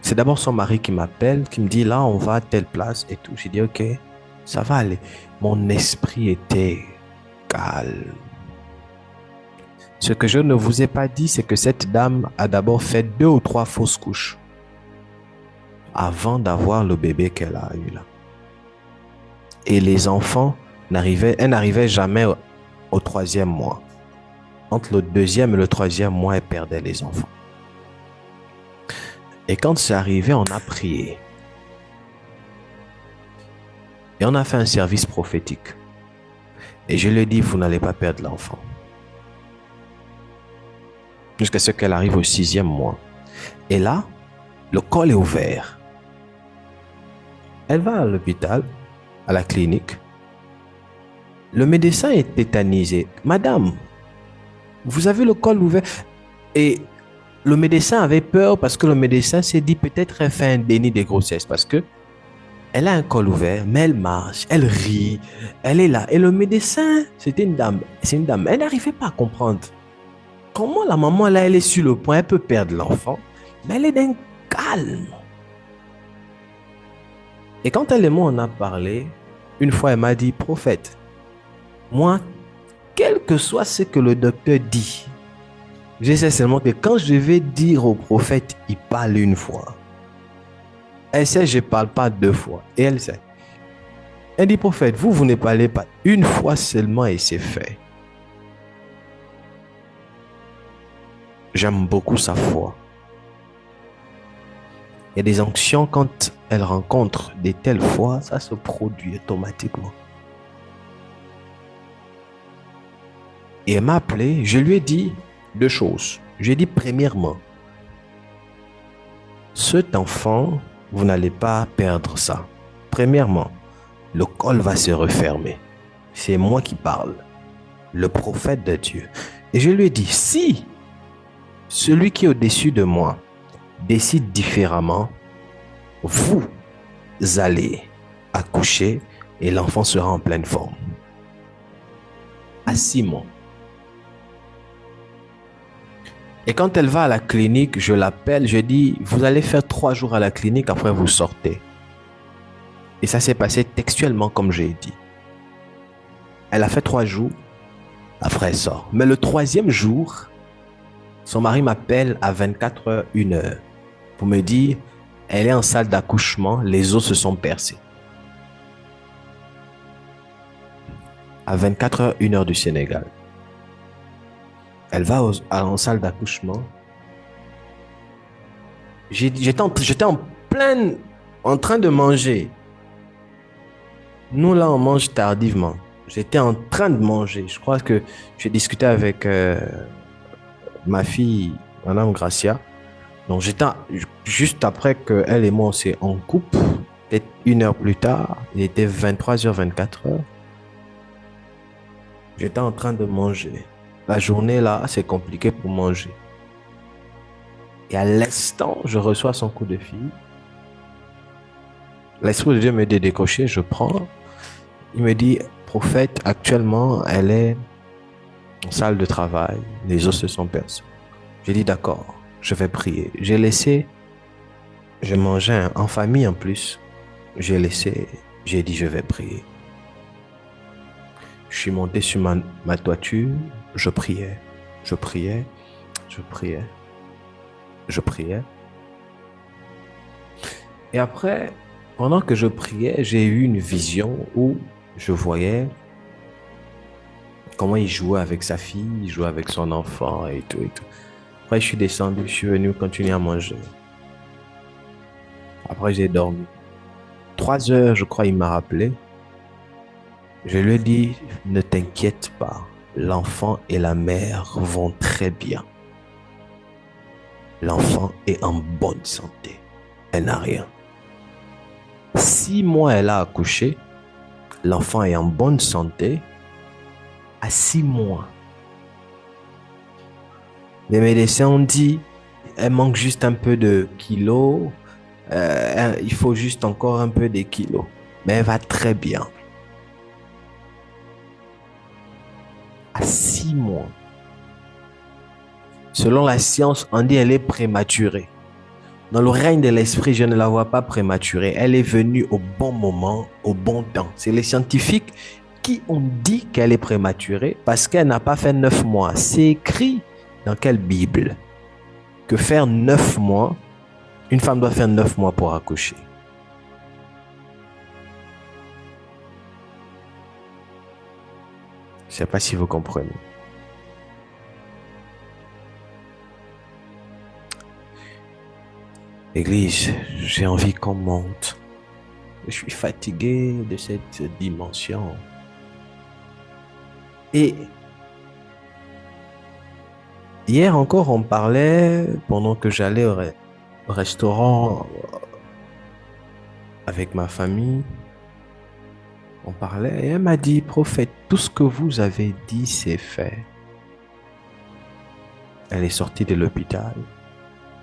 c'est d'abord son mari qui m'appelle, qui me dit là, on va à telle place et tout. J'ai dit ok, ça va aller. Mon esprit était calme. Ce que je ne vous ai pas dit, c'est que cette dame a d'abord fait 2 ou 3 fausses couches avant d'avoir le bébé qu'elle a eu là. Et les enfants elle n'arrivait jamais au 3e mois. Entre le 2e et le 3e mois, elle perdait les enfants. Et quand c'est arrivé, on a prié. Et on a fait un service prophétique. Et je lui ai dit, vous n'allez pas perdre l'enfant. Jusqu'à ce qu'elle arrive au 6e mois. Et là, le col est ouvert. Elle va à l'hôpital, à la clinique. Le médecin est tétanisé. Madame, vous avez le col ouvert. Et le médecin avait peur parce que le médecin s'est dit peut-être elle fait un déni de grossesse parce que elle a un col ouvert, mais elle marche, elle rit, elle est là. Et le médecin, c'est une dame, elle n'arrivait pas à comprendre comment la maman là, elle est sur le point, elle peut perdre l'enfant, mais elle est d'un calme. Et quand elle et moi on a parlé, une fois elle m'a dit, prophète, moi, quel que soit ce que le docteur dit, je sais seulement que quand je vais dire au prophète, il parle une fois. Elle sait, je ne parle pas 2 fois. Et elle sait. Elle dit, prophète, vous ne parlez pas une fois seulement et c'est fait. J'aime beaucoup sa foi. Il y a des onctions, quand elle rencontre de telles fois, ça se produit automatiquement. Et elle m'a appelé, je lui ai dit 2 choses. Je lui ai dit, premièrement, cet enfant, vous n'allez pas perdre ça. Premièrement, le col va se refermer. C'est moi qui parle, le prophète de Dieu. Et je lui ai dit, si celui qui est au-dessus de moi décide différemment, vous allez accoucher et l'enfant sera en pleine forme. À 6 mois. Et quand elle va à la clinique, je l'appelle, je dis, vous allez faire 3 jours à la clinique, après vous sortez. Et ça s'est passé textuellement comme j'ai dit. Elle a fait 3 jours, après elle sort. Mais le 3e jour, son mari m'appelle à 24h, 1h, pour me dire, elle est en salle d'accouchement, les os se sont percés. À 24h, 1h du Sénégal. Elle va en salle d'accouchement. J'étais en train de manger. Nous, là, on mange tardivement. J'étais en train de manger. Je crois que j'ai discuté avec ma fille, Madame Gracia. Donc, j'étais juste après qu'elle et moi, on s'est en couple. Peut-être 1 heure plus tard. Il était 23h, 24h. J'étais en train de manger. La journée, là, c'est compliqué pour manger. Et à l'instant, je reçois son coup de fil. L'Esprit de Dieu me dit de décocher, je prends. Il me dit, prophète, actuellement, elle est en salle de travail. Les os se sont percés. J'ai dit, d'accord, je vais prier. J'ai laissé, je mangeais en famille en plus. J'ai dit, je vais prier. Je suis monté sur ma toiture, je priais. Et après, pendant que je priais, j'ai eu une vision où je voyais comment il jouait avec sa fille, il jouait avec son enfant et tout. Après, je suis descendu, je suis venu continuer à manger. Après, j'ai dormi. 3 heures, je crois, il m'a rappelé. Je lui ai dit, ne t'inquiète pas, l'enfant et la mère vont très bien. L'enfant est en bonne santé. Elle n'a rien. 6 mois, elle a accouché. L'enfant est en bonne santé. À 6 mois. Les médecins ont dit, elle manque juste un peu de kilos. Il faut juste encore un peu de kilos. Mais elle va très bien. À 6 mois. Selon la science, on dit qu'elle est prématurée. Dans le règne de l'esprit, je ne la vois pas prématurée. Elle est venue au bon moment, au bon temps. C'est les scientifiques qui ont dit qu'elle est prématurée parce qu'elle n'a pas fait 9 mois. C'est écrit dans quelle Bible que faire 9 mois, une femme doit faire 9 mois pour accoucher. Je ne sais pas si vous comprenez. Église, j'ai envie qu'on monte. Je suis fatigué de cette dimension. Et hier encore, on parlait, pendant que j'allais au restaurant avec ma famille, on parlait et elle m'a dit, prophète, tout ce que vous avez dit, c'est fait. Elle est sortie de l'hôpital.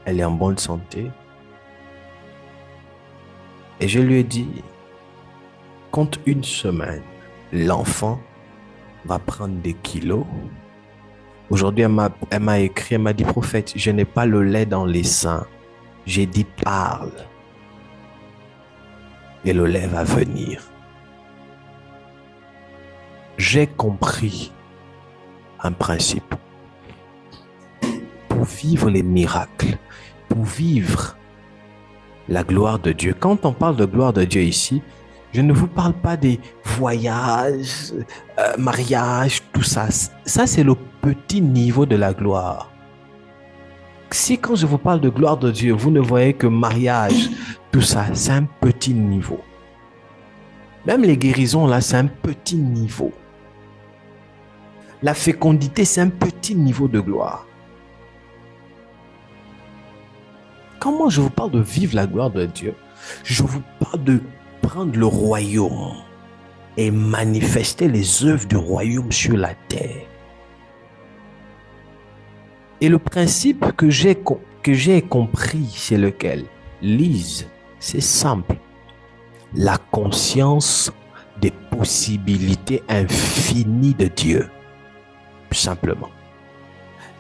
Elle est en bonne santé. Et je lui ai dit, compte 1 semaine, l'enfant va prendre des kilos. Aujourd'hui, elle m'a écrit, elle m'a dit, prophète, je n'ai pas le lait dans les seins. J'ai dit, parle. Et le lait va venir. J'ai compris un principe. Pour vivre les miracles, pour vivre la gloire de Dieu. Quand on parle de gloire de Dieu ici, je ne vous parle pas des voyages, mariages, tout ça. Ça, c'est le petit niveau de la gloire. Si quand je vous parle de gloire de Dieu, vous ne voyez que mariage, tout ça, c'est un petit niveau. Même les guérisons, là, c'est un petit niveau. La fécondité, c'est un petit niveau de gloire. Quand je vous parle de vivre la gloire de Dieu, je vous parle de prendre le royaume et manifester les œuvres du royaume sur la terre. Et le principe que j'ai compris, c'est lequel? Lise, c'est simple. La conscience des possibilités infinies de Dieu. Simplement.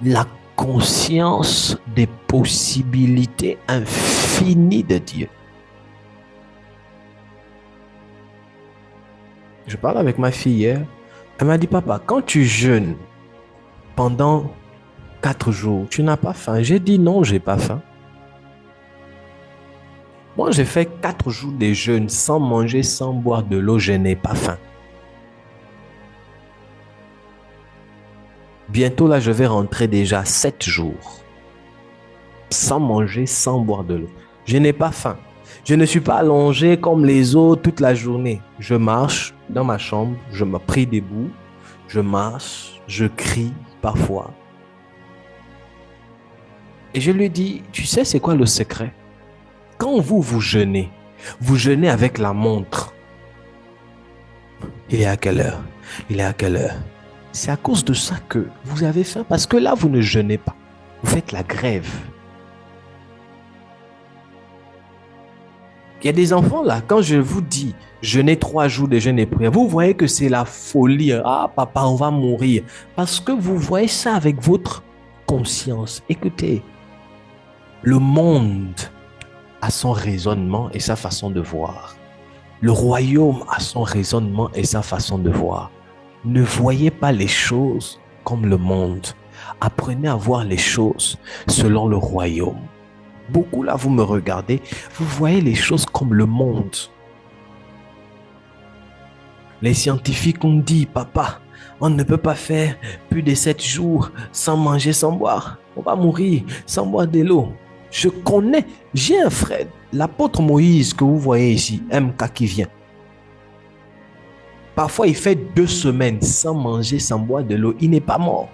La conscience des possibilités infinies de Dieu. Je parle avec ma fille hier. Elle m'a dit, papa, quand tu jeûnes pendant 4 jours, tu n'as pas faim? J'ai dit non, j'ai pas faim. Moi, j'ai fait 4 jours de jeûne sans manger, sans boire de l'eau, je n'ai pas faim. Bientôt, là, je vais rentrer déjà 7 jours sans manger, sans boire de l'eau. Je n'ai pas faim. Je ne suis pas allongé comme les autres toute la journée. Je marche dans ma chambre, je me prie debout, je marche, je crie parfois. Et je lui dis, tu sais c'est quoi le secret? Quand vous jeûnez avec la montre. Il est à quelle heure? Il est à quelle heure? C'est à cause de ça que vous avez faim, parce que là, vous ne jeûnez pas. Vous faites la grève. Il y a des enfants là, quand je vous dis jeûner 3 jours de jeûne et prière, vous voyez que c'est la folie. Ah papa, on va mourir. Parce que vous voyez ça avec votre conscience. Écoutez, le monde a son raisonnement et sa façon de voir. Le royaume a son raisonnement et sa façon de voir. Ne voyez pas les choses comme le monde. Apprenez à voir les choses selon le royaume. Beaucoup là, vous me regardez, vous voyez les choses comme le monde. Les scientifiques ont dit, papa, on ne peut pas faire plus de 7 jours sans manger, sans boire. On va mourir sans boire de l'eau. Je connais, j'ai un frère, l'apôtre Moïse que vous voyez ici, MK qui vient. Parfois, il fait 2 semaines sans manger, sans boire de l'eau. Il n'est pas mort.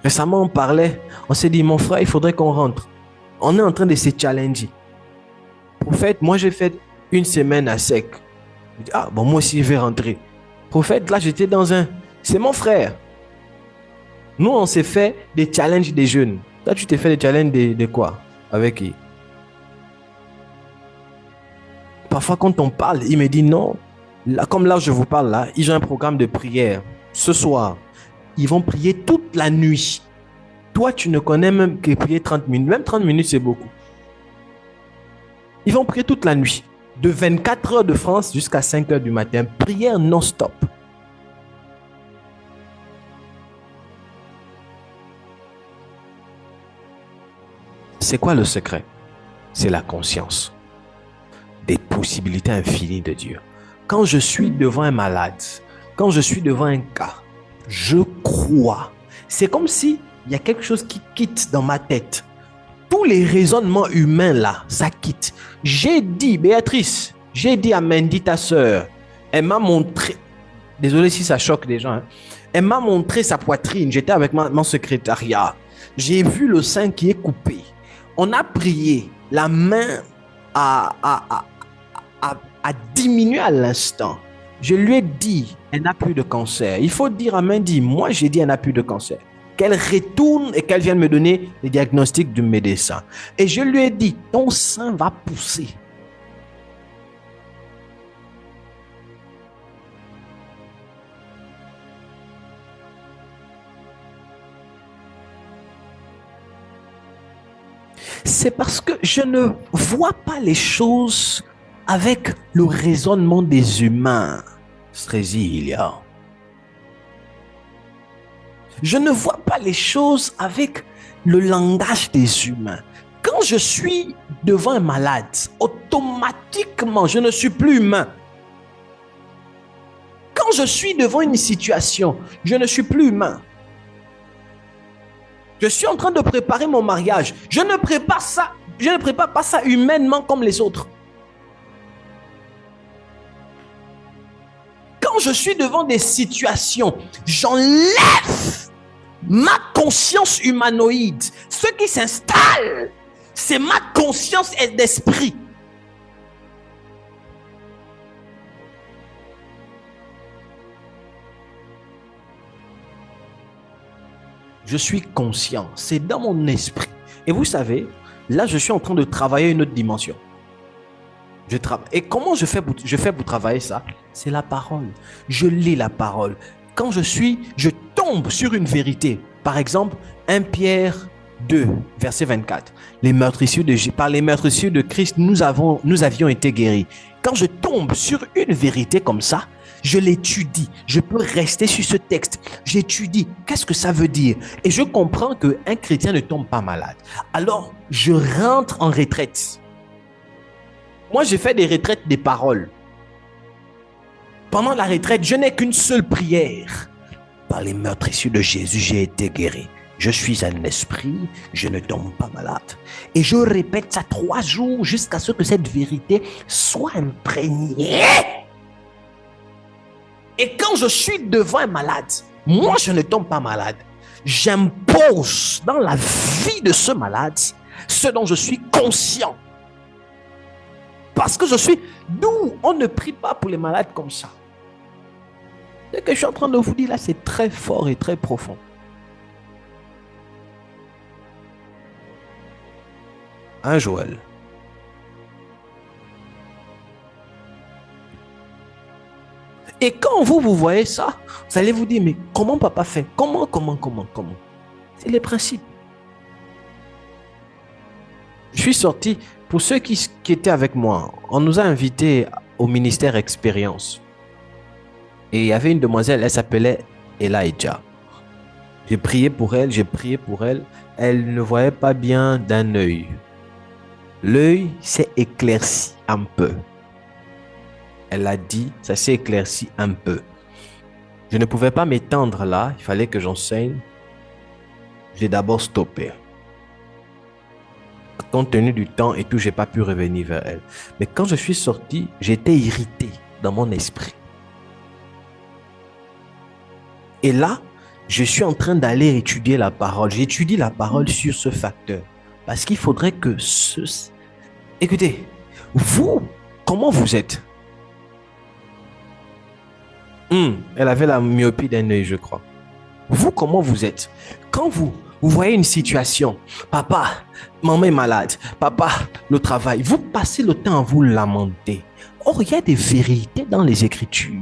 Récemment, on parlait, on s'est dit, mon frère, il faudrait qu'on rentre. On est en train de se challenger. Prophète, moi, j'ai fait 1 semaine à sec. Je dis, ah, bon, moi aussi, je vais rentrer. Prophète, là, j'étais dans un... C'est mon frère. Nous, on s'est fait des challenges des jeunes. Toi, tu t'es fait des challenges de quoi? Avec qui? Parfois, quand on parle, il me dit non. Là, comme là, je vous parle, là, ils ont un programme de prière. Ce soir, ils vont prier toute la nuit. Toi, tu ne connais même que prier 30 minutes. Même 30 minutes, c'est beaucoup. Ils vont prier toute la nuit. De 24 heures de France jusqu'à 5 heures du matin. Prière non-stop. C'est quoi le secret? C'est la conscience des possibilités infinies de Dieu. Quand je suis devant un malade, quand je suis devant un cas, je crois. C'est comme si il y a quelque chose qui quitte dans ma tête. Tous les raisonnements humains là, ça quitte. J'ai dit, Béatrice, j'ai dit à Mandy, ta sœur, elle m'a montré, désolé si ça choque des gens, hein, elle m'a montré sa poitrine. J'étais avec mon secrétariat. J'ai vu le sein qui est coupé. On a prié. La main a diminué à l'instant. Je lui ai dit, elle n'a plus de cancer. Il faut dire à Mandy, moi j'ai dit, elle n'a plus de cancer. Qu'elle retourne et qu'elle vienne me donner les diagnostics du médecin. Et je lui ai dit, ton sein va pousser. C'est parce que je ne vois pas les choses avec le raisonnement des humains. Strésilia. Je ne vois pas les choses avec le langage des humains. Quand je suis devant un malade, automatiquement, je ne suis plus humain. Quand je suis devant une situation, je ne suis plus humain. Je suis en train de préparer mon mariage. Je ne prépare pas ça humainement comme les autres. Quand je suis devant des situations, j'enlève ma conscience humanoïde. Ce qui s'installe, c'est ma conscience d'esprit. Je suis conscient. C'est dans mon esprit. Et vous savez, là, je suis en train de travailler une autre dimension. Et comment je fais pour travailler ça? C'est la parole. Je lis la parole. Quand je tombe sur une vérité. Par exemple, 1 Pierre 2, verset 24. Par les meurtrissures de Christ, nous avions été guéris. Quand je tombe sur une vérité comme ça, je l'étudie. Je peux rester sur ce texte. J'étudie. Qu'est-ce que ça veut dire? Et je comprends qu'un chrétien ne tombe pas malade. Alors, je rentre en retraite. Moi, j'ai fait des retraites des paroles. Pendant la retraite, je n'ai qu'une seule prière. Par les meurtrissures de Jésus, j'ai été guéri. Je suis un esprit, je ne tombe pas malade. Et je répète ça 3 jours jusqu'à ce que cette vérité soit imprégnée. Et quand je suis devant un malade, moi je ne tombe pas malade. J'impose dans la vie de ce malade ce dont je suis conscient. Parce que d'où on ne prie pas pour les malades comme ça. Ce que je suis en train de vous dire là, c'est très fort et très profond. Hein, Joël? Et quand vous voyez ça, vous allez vous dire, mais comment papa fait? Comment? C'est les principes. Je suis sorti, pour ceux qui étaient avec moi, on nous a invités au ministère Expérience. Et il y avait une demoiselle, elle s'appelait Elijah. J'ai prié pour elle. Elle ne voyait pas bien d'un œil. L'œil s'est éclairci un peu. Elle a dit, ça s'est éclairci un peu. Je ne pouvais pas m'étendre là, il fallait que j'enseigne. J'ai d'abord stoppé. Compte tenu du temps et tout, je n'ai pas pu revenir vers elle. Mais quand je suis sorti, j'étais irrité dans mon esprit. Et là, je suis en train d'aller étudier la parole. J'étudie la parole sur ce facteur. Parce qu'il faudrait que Écoutez, vous, comment vous êtes? Elle avait la myopie d'un œil, je crois. Vous, comment vous êtes? Quand vous voyez une situation, papa, maman est malade, papa, le travail, vous passez le temps à vous lamenter. Or, il y a des vérités dans les Écritures.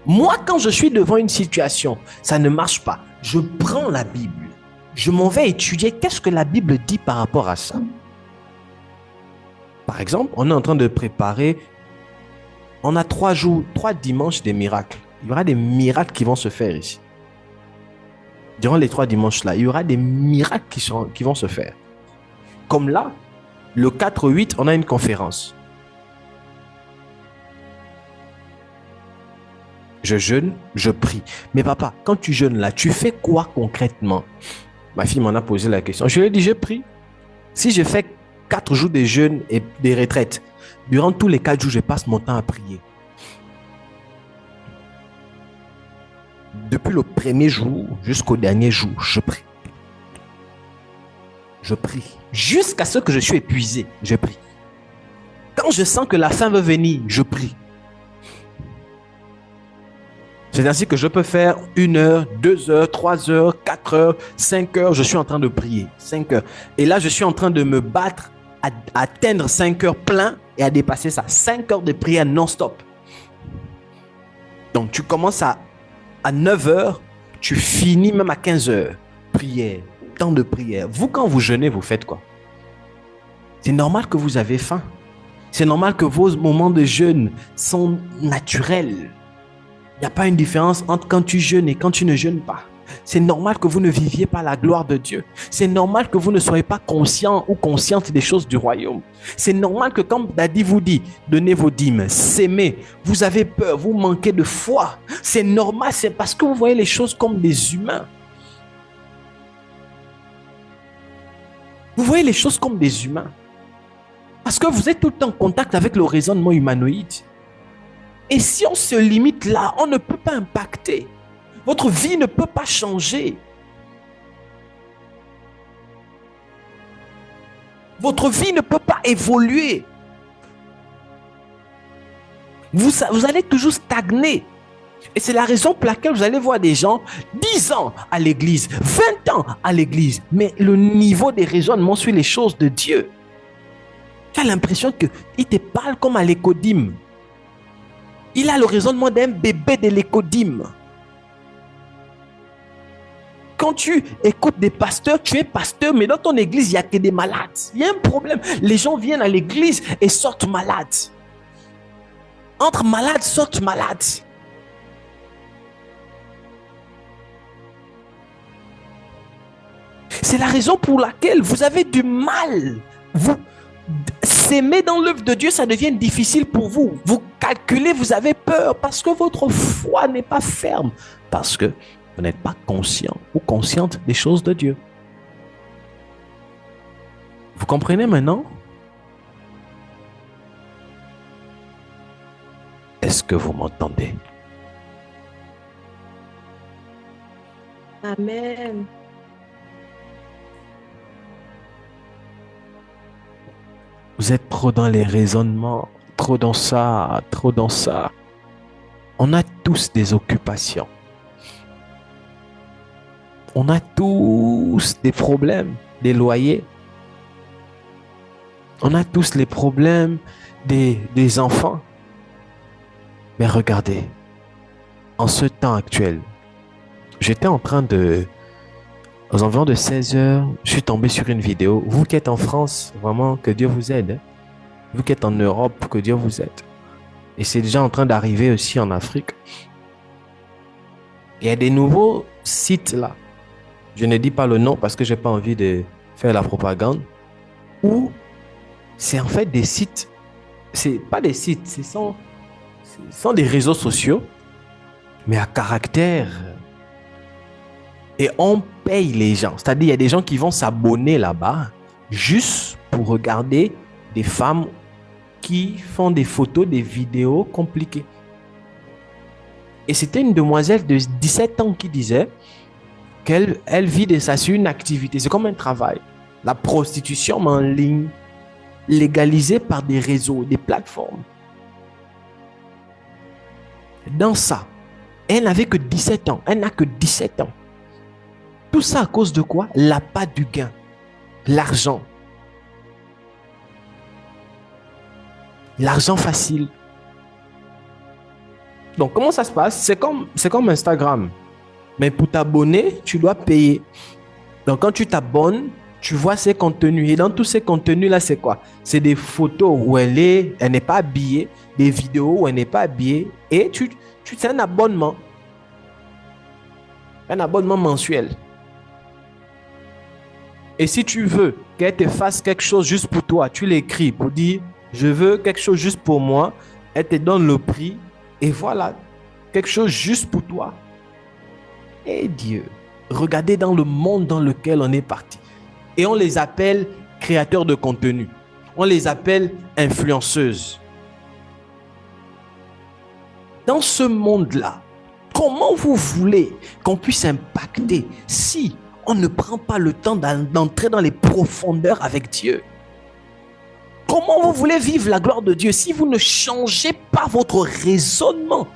Moi, quand je suis devant une situation, ça ne marche pas. Je prends la Bible. Je m'en vais étudier qu'est-ce que la Bible dit par rapport à ça. Par exemple, on est en train de préparer, on a 3 dimanches des miracles. Il y aura des miracles qui vont se faire ici. Durant les 3 dimanches-là, il y aura des miracles qui vont se faire. Comme là, le 4-8, on a une conférence. Je jeûne, je prie. Mais papa, quand tu jeûnes là, tu fais quoi concrètement? Ma fille m'en a posé la question. Je lui ai dit, je prie. Si je fais 4 jours de jeûne et des retraites, durant tous les 4 jours, je passe mon temps à prier. Depuis le premier jour jusqu'au dernier jour, je prie. Je prie. Jusqu'à ce que je suis épuisé, je prie. Quand je sens que la fin veut venir, je prie. C'est ainsi que je peux faire 1 heure, 2 heures, 3 heures, 4 heures, 5 heures. Je suis en train de prier. 5 heures. Et là, je suis en train de me battre à atteindre 5 heures plein et à dépasser ça. 5 heures de prière non-stop. Donc, tu commences à 9 heures, tu finis même à 15 heures. Prière, temps de prière. Vous, quand vous jeûnez, vous faites quoi? C'est normal que vous avez faim. C'est normal que vos moments de jeûne sont naturels. Il n'y a pas une différence entre quand tu jeûnes et quand tu ne jeûnes pas. C'est normal que vous ne viviez pas la gloire de Dieu. C'est normal que vous ne soyez pas conscient ou consciente des choses du royaume. C'est normal que quand Daddy vous dit, donnez vos dîmes, s'aimer, vous avez peur, vous manquez de foi. C'est normal, c'est parce que vous voyez les choses comme des humains. Vous voyez les choses comme des humains. Parce que vous êtes tout le temps en contact avec le raisonnement humanoïde. Et si on se limite là, on ne peut pas impacter. Votre vie ne peut pas changer. Votre vie ne peut pas évoluer. Vous allez toujours stagner. Et c'est la raison pour laquelle vous allez voir des gens 10 ans à l'église, 20 ans à l'église, mais le niveau des raisonnements sur les choses de Dieu, tu as l'impression qu'il te parle comme à l'écodime. Il a le raisonnement d'un bébé de l'écodime. Quand tu écoutes des pasteurs, tu es pasteur, mais dans ton église, il n'y a que des malades. Il y a un problème. Les gens viennent à l'église et sortent malades. Entre malades, sortent malades. C'est la raison pour laquelle vous avez du mal. Vous s'aimer dans l'œuvre de Dieu, ça devient difficile pour vous. Vous calculez, vous avez peur parce que votre foi n'est pas ferme. Parce que vous n'êtes pas conscient ou consciente des choses de Dieu. Vous comprenez maintenant? Est-ce que vous m'entendez? Amen. Vous êtes trop dans les raisonnements, trop dans ça, trop dans ça. On a tous des occupations. On a tous des problèmes, des loyers. On a tous les problèmes des enfants. Mais regardez, en ce temps actuel, j'étais en train de... Aux environs de 16 heures, je suis tombé sur une vidéo. Vous qui êtes en France, vraiment, que Dieu vous aide. Vous qui êtes en Europe, que Dieu vous aide. Et c'est déjà en train d'arriver aussi en Afrique. Il y a des nouveaux sites là. Je ne dis pas le nom parce que je n'ai pas envie de faire la propagande. Où c'est en fait des sites. C'est pas des sites, ce sont des réseaux sociaux, mais à caractère. Et on paye les gens. C'est-à-dire, il y a des gens qui vont s'abonner là-bas juste pour regarder des femmes qui font des photos, des vidéos compliquées. Et c'était une demoiselle de 17 ans qui disait qu'elle vit de ça sur une activité. C'est comme un travail. La prostitution, mais en ligne, légalisée par des réseaux, des plateformes. Dans ça, elle n'avait que 17 ans. Elle n'a que 17 ans. Tout ça à cause de quoi? L'appât du gain. L'argent. L'argent facile. Donc, comment ça se passe? C'est comme Instagram. Mais pour t'abonner, tu dois payer. Donc, quand tu t'abonnes, tu vois ces contenus. Et dans tous ces contenus-là, c'est quoi? C'est des photos où elle n'est pas habillée, des vidéos où elle n'est pas habillée. Et c'est un abonnement. Un abonnement mensuel. Et si tu veux qu'elle te fasse quelque chose juste pour toi, tu l'écris pour dire « Je veux quelque chose juste pour moi ». Elle te donne le prix. Et voilà, quelque chose juste pour toi. Et Dieu, regardez dans le monde dans lequel on est parti. Et on les appelle créateurs de contenu. On les appelle influenceuses. Dans ce monde-là, comment vous voulez qu'on puisse impacter si on ne prend pas le temps d'entrer dans les profondeurs avec Dieu? Comment vous voulez vivre la gloire de Dieu si vous ne changez pas votre raisonnement?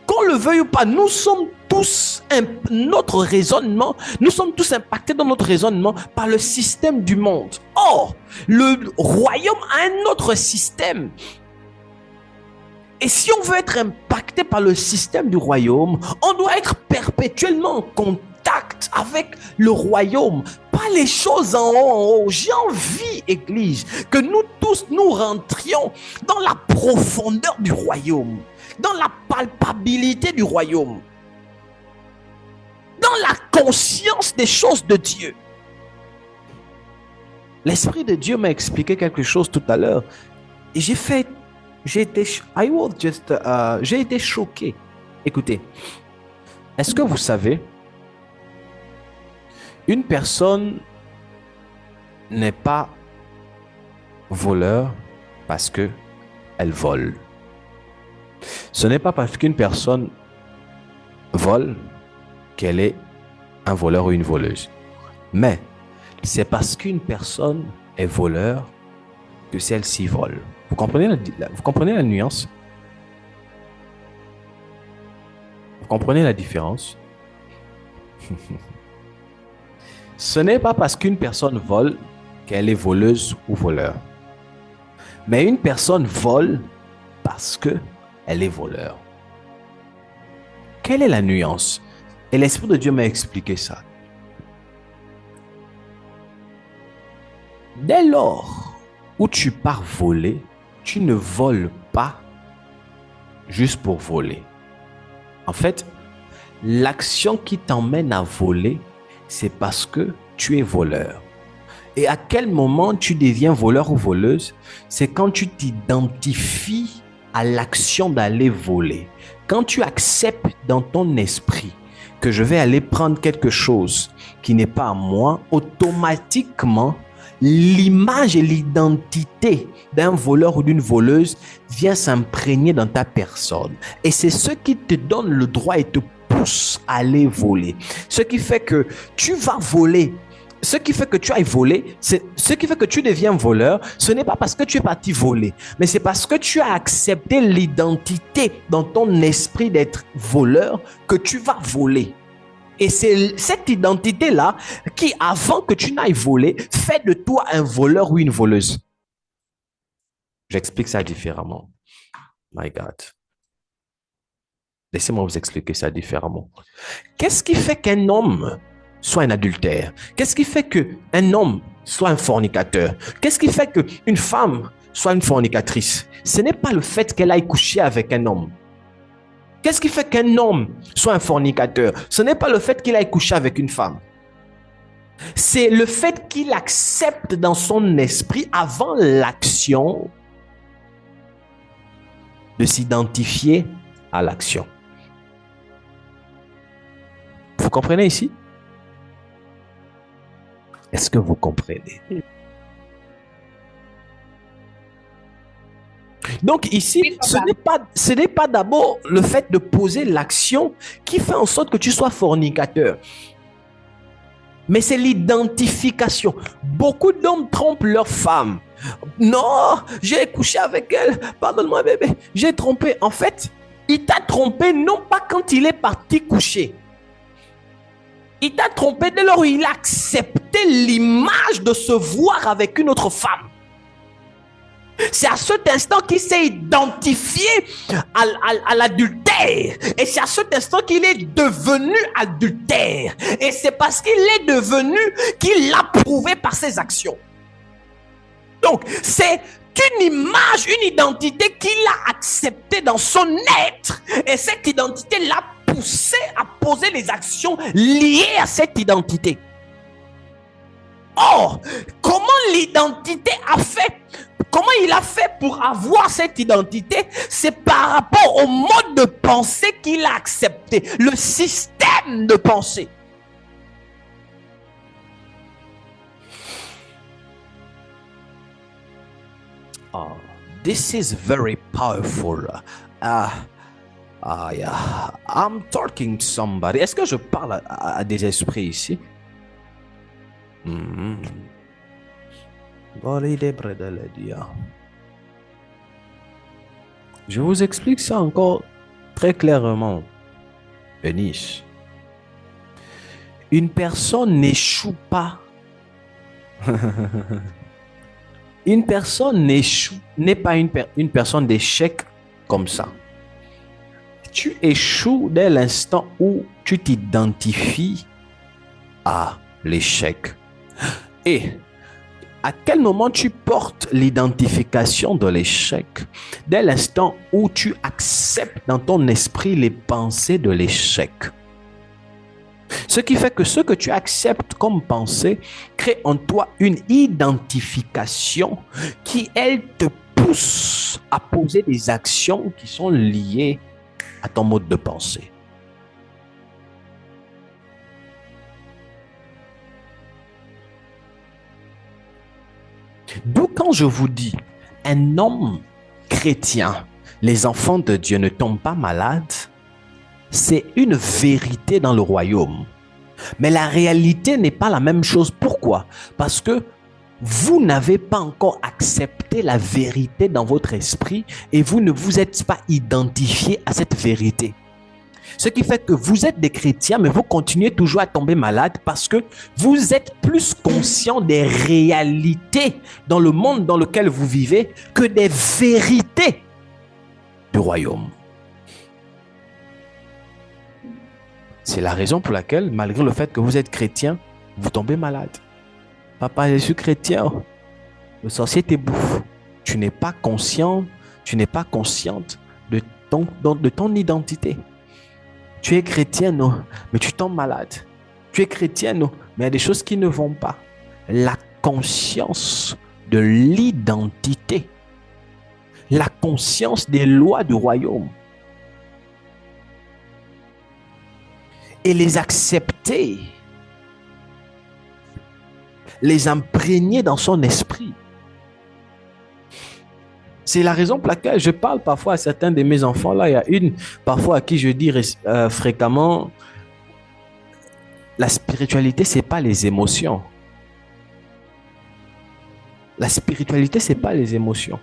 Qu'on le veuille ou pas, nous sommes tous, notre raisonnement, nous sommes tous impactés dans notre raisonnement par le système du monde. Or, le royaume a un autre système. Et si on veut être impacté par le système du royaume, on doit être perpétuellement en contact avec le royaume, pas les choses en haut. J'ai envie, Église, que nous tous, nous rentrions dans la profondeur du royaume, dans la palpabilité du royaume, dans la conscience des choses de Dieu. L'Esprit de Dieu m'a expliqué quelque chose tout à l'heure et j'ai été choqué. Écoutez, est-ce que vous savez, une personne n'est pas voleur parce que elle vole. Ce n'est pas parce qu'une personne vole qu'elle est un voleur ou une voleuse. Mais c'est parce qu'une personne est voleur que celle-ci vole. Vous comprenez la nuance? Vous comprenez la différence? Ce n'est pas parce qu'une personne vole qu'elle est voleuse ou voleur. Mais une personne vole parce qu'elle est voleur. Quelle est la nuance? Et l'Esprit de Dieu m'a expliqué ça. Dès lors où tu pars voler, tu ne voles pas juste pour voler. En fait, l'action qui t'emmène à voler, c'est parce que tu es voleur. Et à quel moment tu deviens voleur ou voleuse? C'est quand tu t'identifies à l'action d'aller voler. Quand tu acceptes dans ton esprit que je vais aller prendre quelque chose qui n'est pas à moi, automatiquement, l'image et l'identité d'un voleur ou d'une voleuse vient s'imprégner dans ta personne. Et c'est ce qui te donne le droit et te pousse à aller voler. Ce qui fait que tu vas voler. Ce qui fait que tu ailles voler, ce qui fait que tu deviens voleur, ce n'est pas parce que tu es parti voler, mais c'est parce que tu as accepté l'identité dans ton esprit d'être voleur que tu vas voler. Et c'est cette identité-là qui, avant que tu n'ailles voler, fait de toi un voleur ou une voleuse. J'explique ça différemment. My God. Laissez-moi vous expliquer ça différemment. Qu'est-ce qui fait qu'un homme soit un adultère? Qu'est-ce qui fait qu'un homme soit un fornicateur? Qu'est-ce qui fait qu'une femme soit une fornicatrice? Ce n'est pas le fait qu'elle aille coucher avec un homme. Qu'est-ce qui fait qu'un homme soit un fornicateur? Ce n'est pas le fait qu'il aille coucher avec une femme. C'est le fait qu'il accepte dans son esprit, avant l'action, de s'identifier à l'action. Vous comprenez ici? Est-ce que vous comprenez? Donc ici, ce n'est pas d'abord le fait de poser l'action qui fait en sorte que tu sois fornicateur. Mais c'est l'identification. Beaucoup d'hommes trompent leur femme. Non, j'ai couché avec elle. Pardonne-moi bébé, j'ai trompé. En fait, il t'a trompé non pas quand il est parti coucher. Il t'a trompé dès lors où il a accepté l'image de se voir avec une autre femme. C'est à cet instant qu'il s'est identifié à l'adultère. Et c'est à cet instant qu'il est devenu adultère. Et c'est parce qu'il est devenu qu'il l'a prouvé par ses actions. Donc, c'est une image, une identité qu'il a acceptée dans son être. Et cette identité l'a poussé à poser les actions liées à cette identité. Or, comment l'identité a fait? Comment il a fait pour avoir cette identité? C'est par rapport au mode de pensée qu'il a accepté, le système de pensée. Oh, this is very powerful. Yeah. I'm talking to somebody. Est-ce que je parle à des esprits ici? Je vous explique ça encore très clairement. Eunice. Une personne n'échoue pas. Une personne n'échoue, n'est pas une personne d'échec comme ça. Tu échoues dès l'instant où tu t'identifies à l'échec. Et à quel moment tu portes l'identification de l'échec? Dès l'instant où tu acceptes dans ton esprit les pensées de l'échec. Ce qui fait que ce que tu acceptes comme pensée crée en toi une identification qui, elle, te pousse à poser des actions qui sont liées à ton mode de pensée. D'où quand je vous dis, un homme chrétien, les enfants de Dieu ne tombent pas malades, c'est une vérité dans le royaume. Mais la réalité n'est pas la même chose. Pourquoi? Parce que vous n'avez pas encore accepté la vérité dans votre esprit et vous ne vous êtes pas identifié à cette vérité. Ce qui fait que vous êtes des chrétiens, mais vous continuez toujours à tomber malade parce que vous êtes plus conscient des réalités dans le monde dans lequel vous vivez que des vérités du royaume. C'est la raison pour laquelle, malgré le fait que vous êtes chrétien, vous tombez malade. Papa, je suis chrétien. Le sorcier t'ébouffe. Tu n'es pas conscient, tu n'es pas consciente de ton identité. Tu es chrétien, non, mais tu tombes malade. Tu es chrétien, non, mais il y a des choses qui ne vont pas. La conscience de l'identité. La conscience des lois du royaume. Et les accepter. Les imprégner dans son esprit. C'est la raison pour laquelle je parle parfois à certains de mes enfants. Là, il y a une parfois à qui je dis fréquemment, la spiritualité, ce n'est pas les émotions. La spiritualité, ce n'est pas les émotions.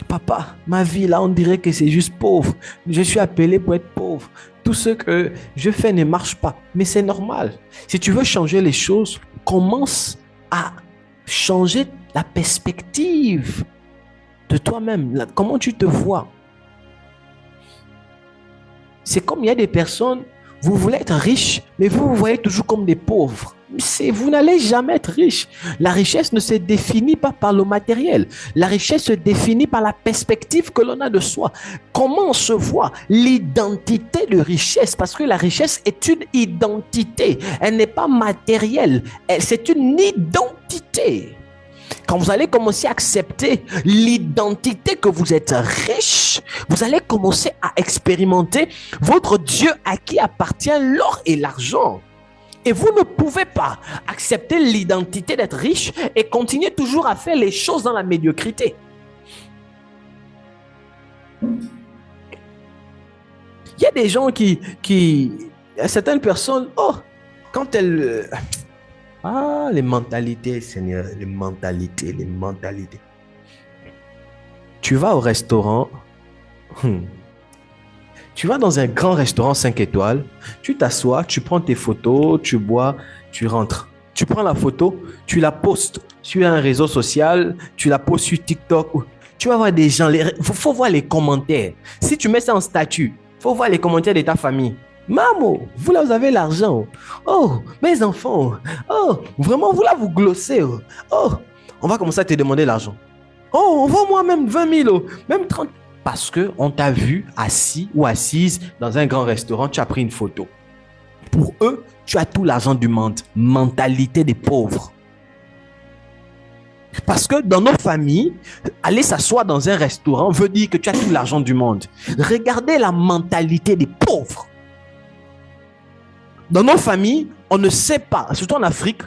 Papa, ma vie, là, on dirait que c'est juste pauvre. Je suis appelé pour être pauvre. Tout ce que je fais ne marche pas. Mais c'est normal. Si tu veux changer les choses, commence à changer la perspective de toi-même. Comment tu te vois? C'est comme il y a des personnes, vous voulez être riche, mais vous vous voyez toujours comme des pauvres. Vous n'allez jamais être riche. La richesse ne se définit pas par le matériel. La richesse se définit par la perspective que l'on a de soi. Comment on se voit? L'identité de richesse, parce que la richesse est une identité. Elle n'est pas matérielle. C'est une identité. Quand vous allez commencer à accepter l'identité que vous êtes riche, vous allez commencer à expérimenter votre Dieu à qui appartient l'or et l'argent. Et vous ne pouvez pas accepter l'identité d'être riche et continuer toujours à faire les choses dans la médiocrité. Il y a des gens il y a certaines personnes, quand elles... les mentalités, Seigneur, les mentalités. Tu vas au restaurant, tu vas dans un grand restaurant 5 étoiles, tu t'assois, tu prends tes photos, tu bois, tu rentres. Tu prends la photo, tu la postes sur un réseau social, tu la postes sur TikTok. Tu vas voir des gens, faut voir les commentaires. Si tu mets ça en statut, faut voir les commentaires de ta famille. Maman, vous là, vous avez l'argent. Oh, mes enfants. Oh, vraiment, vous là, vous glossez. Oh, on va commencer à te demander l'argent. Oh, envoie-moi même 20 000, même 30. Parce qu'on t'a vu assis ou assise dans un grand restaurant, tu as pris une photo. Pour eux, tu as tout l'argent du monde. Mentalité des pauvres. Parce que dans nos familles, aller s'asseoir dans un restaurant veut dire que tu as tout l'argent du monde. Regardez la mentalité des pauvres. Dans nos familles, on ne sait pas, surtout en Afrique,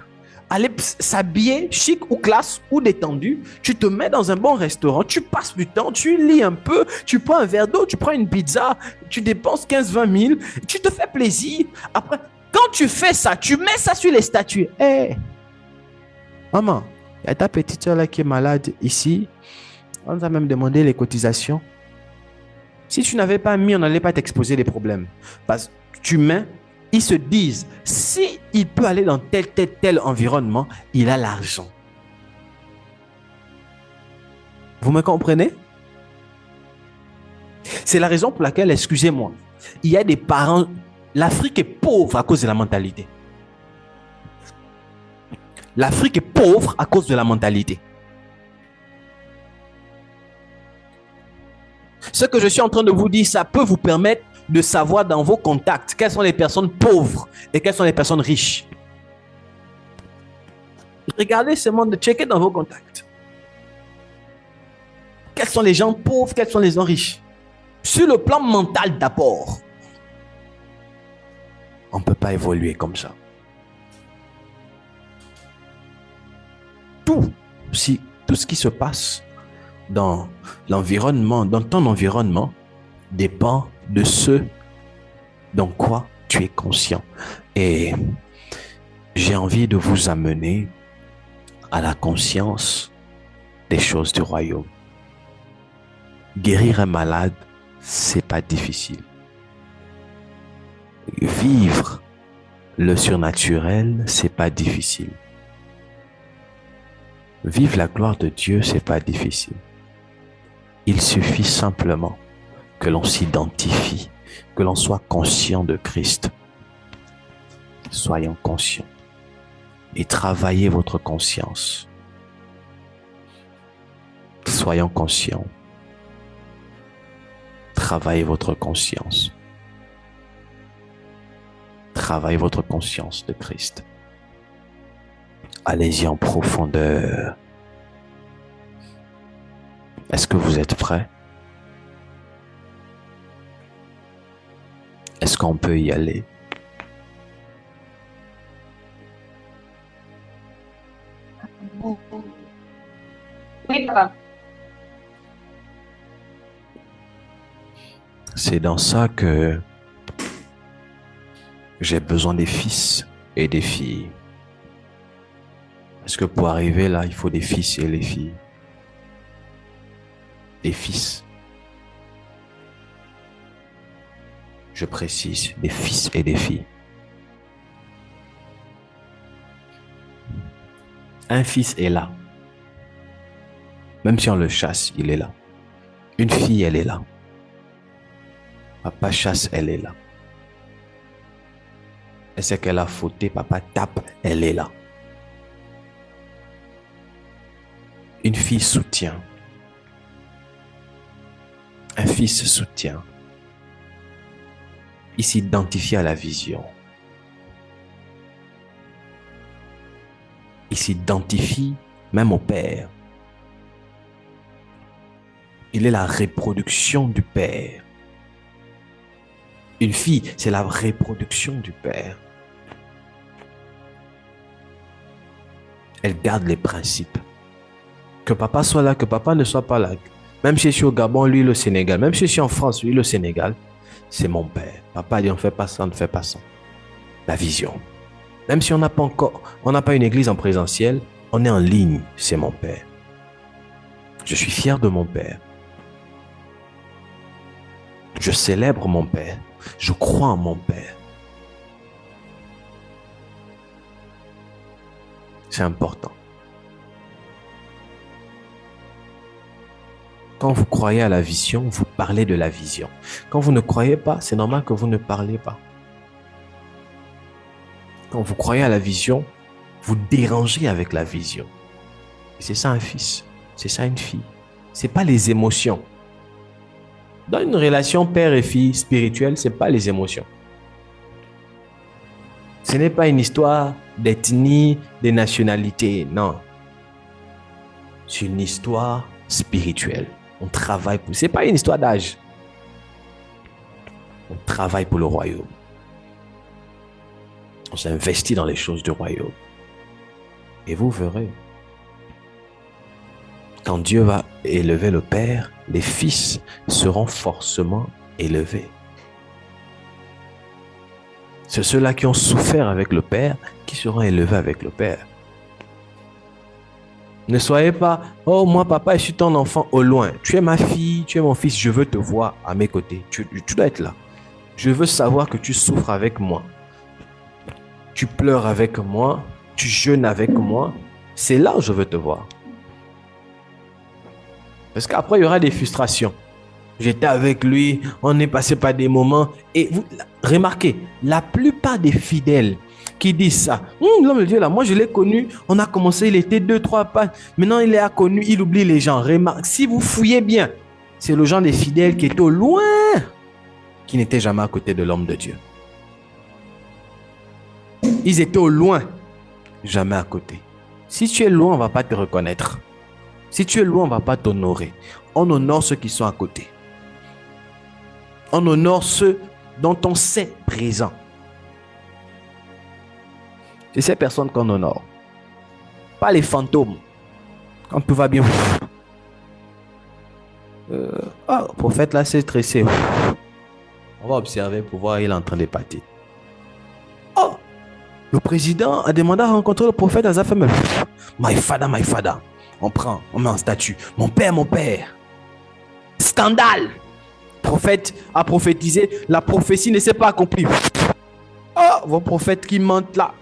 aller s'habiller chic ou classe ou détendu. Tu te mets dans un bon restaurant, tu passes du temps, tu lis un peu, tu prends un verre d'eau, tu prends une pizza, tu dépenses 15-20 000, tu te fais plaisir. Après, quand tu fais ça, tu mets ça sur les statues. Hey, maman, il y a ta petite soeur là qui est malade ici. On nous a même demandé les cotisations. Si tu n'avais pas mis, on n'allait pas t'exposer les problèmes. Parce que tu mets... Ils se disent, si il peut aller dans tel environnement, il a l'argent. Vous me comprenez? C'est la raison pour laquelle, excusez-moi, il y a des parents, l'Afrique est pauvre à cause de la mentalité. L'Afrique est pauvre à cause de la mentalité. Ce que je suis en train de vous dire, ça peut vous permettre de savoir dans vos contacts quelles sont les personnes pauvres et quelles sont les personnes riches. Regardez ce monde, checkez dans vos contacts. Quels sont les gens pauvres, quels sont les gens riches? Sur le plan mental d'abord. On ne peut pas évoluer comme ça. Tout ce qui se passe dans l'environnement, dans ton environnement, dépend de ce dans quoi tu es conscient. Et j'ai envie de vous amener à la conscience des choses du royaume. Guérir un malade c'est pas difficile. Vivre le surnaturel, c'est pas difficile. Vivre la gloire de Dieu, c'est pas difficile. Il suffit simplement que l'on s'identifie, que l'on soit conscient de Christ. Soyons conscients et travaillez votre conscience. Soyons conscients. Travaillez votre conscience. Travaillez votre conscience de Christ. Allez-y en profondeur. Est-ce que vous êtes prêts? Est-ce qu'on peut y aller? Oui, papa. C'est dans ça que j'ai besoin des fils et des filles. Parce que pour arriver là, il faut des fils et des filles. Des fils. Je précise, des fils et des filles. Un fils est là. Même si on le chasse, il est là. Une fille, elle est là. Papa chasse, elle est là. Elle sait qu'elle a fauté, papa tape, elle est là. Une fille soutient. Un fils soutient. Il s'identifie à la vision. Il s'identifie même au Père. Il est la reproduction du Père. Une fille, c'est la reproduction du Père. Elle garde les principes. Que papa soit là, que papa ne soit pas là. Même si je suis au Gabon, lui le Sénégal. Même si je suis en France, lui le Sénégal. C'est mon Père. Papa dit on ne fait pas ça, on ne fait pas ça. La vision. Même si on n'a pas une église en présentiel, on est en ligne, c'est mon Père. Je suis fier de mon Père. Je célèbre mon Père. Je crois en mon Père. C'est important. Quand vous croyez à la vision, vous parlez de la vision. Quand vous ne croyez pas, c'est normal que vous ne parlez pas. Quand vous croyez à la vision, vous dérangez avec la vision. C'est ça un fils, c'est ça une fille. Ce n'est pas les émotions. Dans une relation père et fille spirituelle, ce n'est pas les émotions. Ce n'est pas une histoire d'ethnie, de nationalité, non. C'est une histoire spirituelle. On travaille pour... Ce n'est pas une histoire d'âge. On travaille pour le royaume. On s'investit dans les choses du royaume. Et vous verrez. Quand Dieu va élever le Père, les fils seront forcément élevés. C'est ceux-là qui ont souffert avec le Père qui seront élevés avec le Père. Ne soyez pas, oh moi papa, je suis ton enfant au loin. Tu es ma fille, tu es mon fils, je veux te voir à mes côtés. Tu dois être là. Je veux savoir que tu souffres avec moi. Tu pleures avec moi, tu jeûnes avec moi. C'est là où je veux te voir. Parce qu'après, il y aura des frustrations. J'étais avec lui, on est passé par des moments. Et vous remarquez, la plupart des fidèles qui disent ça, l'homme de Dieu là, moi je l'ai connu, on a commencé, il était 2-3 pas. Maintenant il est connu, il oublie les gens. Remarque, si vous fouillez bien, c'est le genre des fidèles qui étaient au loin, qui n'étaient jamais à côté de l'homme de Dieu. Ils étaient au loin, jamais à côté. Si tu es loin, on ne va pas te reconnaître. Si tu es loin, on ne va pas t'honorer. On honore ceux qui sont à côté. On honore ceux dont on sait présent. C'est ces personnes qu'on honore. Pas les fantômes. Quand tout va bien. Le prophète là s'est stressé. On va observer pour voir, il est en train de partir. Oh, le président a demandé à rencontrer le prophète à sa femme. My father. On prend, on met en statut. Mon père. Scandale. prophète a prophétisé, la prophétie ne s'est pas accomplie. Oh, vos prophètes qui mentent là.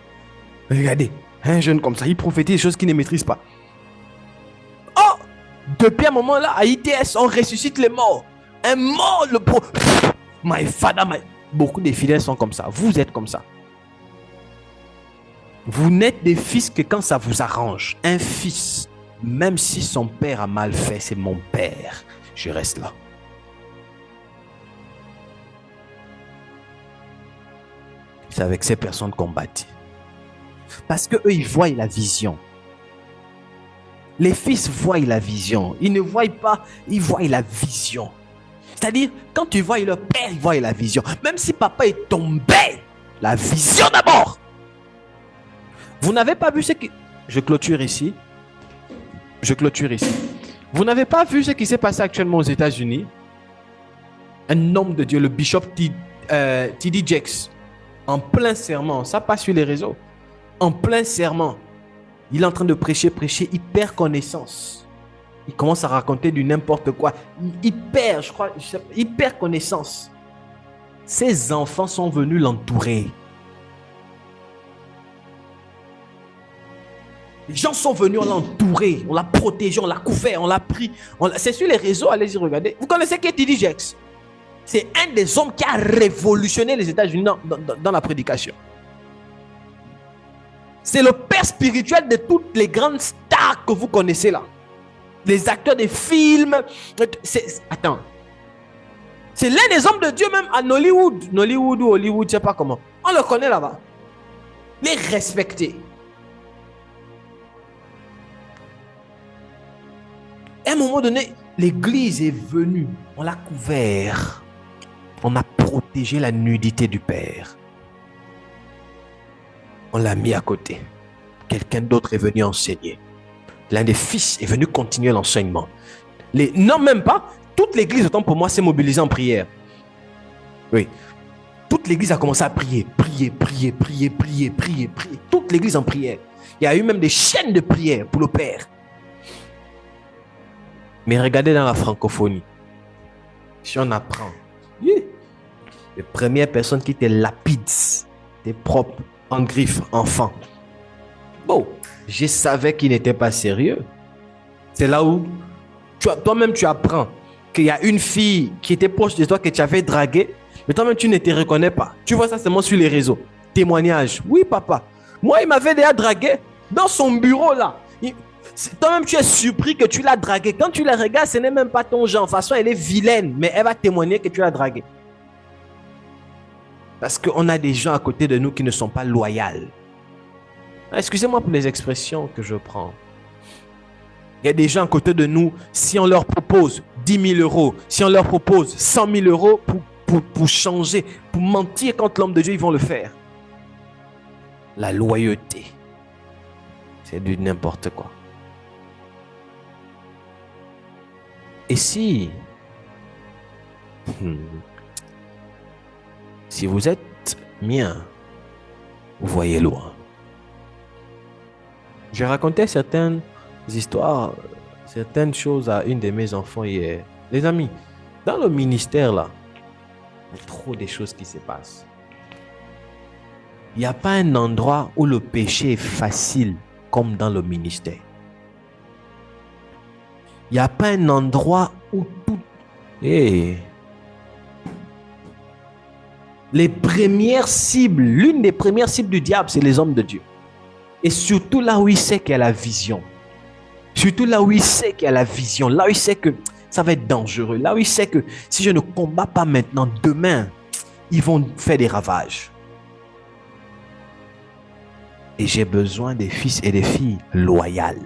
Regardez, un jeune comme ça, il prophétise des choses qu'il ne maîtrise pas. Oh, depuis un moment là, à ITS, on ressuscite les morts. Un mort, le pro... My father, beaucoup de fidèles sont comme ça. Vous êtes comme ça. Vous n'êtes des fils que quand ça vous arrange. Un fils, même si son père a mal fait, c'est mon père. Je reste là. C'est avec ces personnes qu'on bâtit. Parce qu'eux, ils voient la vision. Les fils voient la vision. Ils ne voient pas, ils voient la vision. C'est-à-dire, quand tu vois le père, il voit la vision. Même si papa est tombé, la vision d'abord. Vous n'avez pas vu ce qui... Je clôture ici. Vous n'avez pas vu ce qui s'est passé actuellement aux États-Unis? Un homme de Dieu, le bishop T.D. Jakes, en plein serment, ça passe sur les réseaux. En plein serment, il est en train de prêcher, il perd connaissance. Il commence à raconter du n'importe quoi. Il perd, il perd connaissance. Ses enfants sont venus l'entourer. Les gens sont venus, on l'a entouré, on l'a protégé, on l'a couvert, on l'a pris. C'est sur les réseaux, allez-y regarder. Vous connaissez qui est T.D. Jakes? C'est un des hommes qui a révolutionné les États-Unis dans la prédication. C'est le père spirituel de toutes les grandes stars que vous connaissez là. Les acteurs des films. Attends. C'est l'un des hommes de Dieu même à Nollywood. Nollywood ou Hollywood, je ne sais pas comment. On le connaît là-bas. Il est respecté. À un moment donné, l'église est venue. On l'a couvert. On a protégé la nudité du père. On l'a mis à côté. Quelqu'un d'autre est venu enseigner. L'un des fils est venu continuer l'enseignement. Non, même pas. Toute l'église, autant pour moi, s'est mobilisée en prière. Oui. Toute l'église a commencé à prier. Prier. Toute l'église en prière. Il y a eu même des chaînes de prière pour le père. Mais regardez dans la francophonie. Si on apprend. Les premières personnes qui étaient lapides, étaient propres, en griffe, enfants. Bon, je savais qu'il n'était pas sérieux. C'est là où toi-même tu apprends qu'il y a une fille qui était proche de toi que tu avais draguée, mais toi-même tu ne te reconnais pas. Tu vois ça seulement sur les réseaux. Témoignage. Oui, papa. Moi, il m'avait déjà dragué dans son bureau là. Toi-même, tu es surpris que tu l'as draguée. Quand tu la regardes, ce n'est même pas ton genre. De toute façon, elle est vilaine, mais elle va témoigner que tu l'as draguée. Parce qu'on a des gens à côté de nous qui ne sont pas loyaux. Excusez-moi pour les expressions que je prends. Il y a des gens à côté de nous, si on leur propose 10 000 euros, si on leur propose 100 000 euros pour changer, pour mentir contre l'homme de Dieu, ils vont le faire. La loyauté, c'est du n'importe quoi. Et si vous êtes mien, vous voyez loin. J'ai raconté certaines histoires, certaines choses à une de mes enfants hier. Les amis, dans le ministère là, il y a trop de choses qui se passent. Il n'y a pas un endroit où le péché est facile comme dans le ministère. Il n'y a pas un endroit où tout... Hey. Les premières cibles, l'une des premières cibles du diable, c'est les hommes de Dieu. Et surtout là où il sait qu'il y a la vision. Surtout là où il sait qu'il y a la vision. Là où il sait que ça va être dangereux. Là où il sait que si je ne combats pas maintenant, demain, ils vont faire des ravages. Et j'ai besoin des fils et des filles loyales.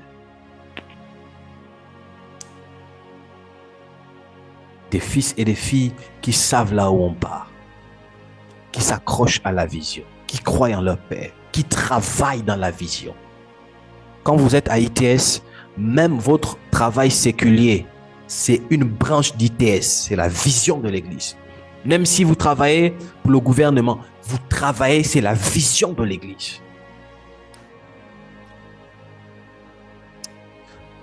Des fils et des filles qui savent là où on part. Qui s'accrochent à la vision. Qui croient en leur père. Qui travaillent dans la vision. Quand vous êtes à ITS, même votre travail séculier, c'est une branche d'ITS. C'est la vision de l'église. Même si vous travaillez pour le gouvernement, vous travaillez, c'est la vision de l'église.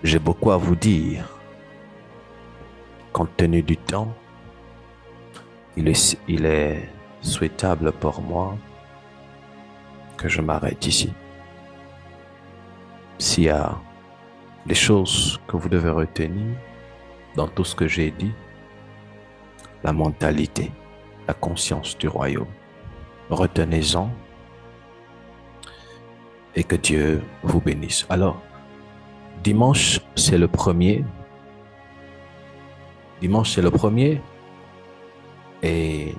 J'ai beaucoup à vous dire. Compte tenu du temps, il est souhaitable pour moi que je m'arrête ici. S'il y a des choses que vous devez retenir dans tout ce que j'ai dit, la mentalité, la conscience du royaume, retenez-en et que Dieu vous bénisse. Alors, dimanche, c'est le premier. Dimanche, c'est le premier. Et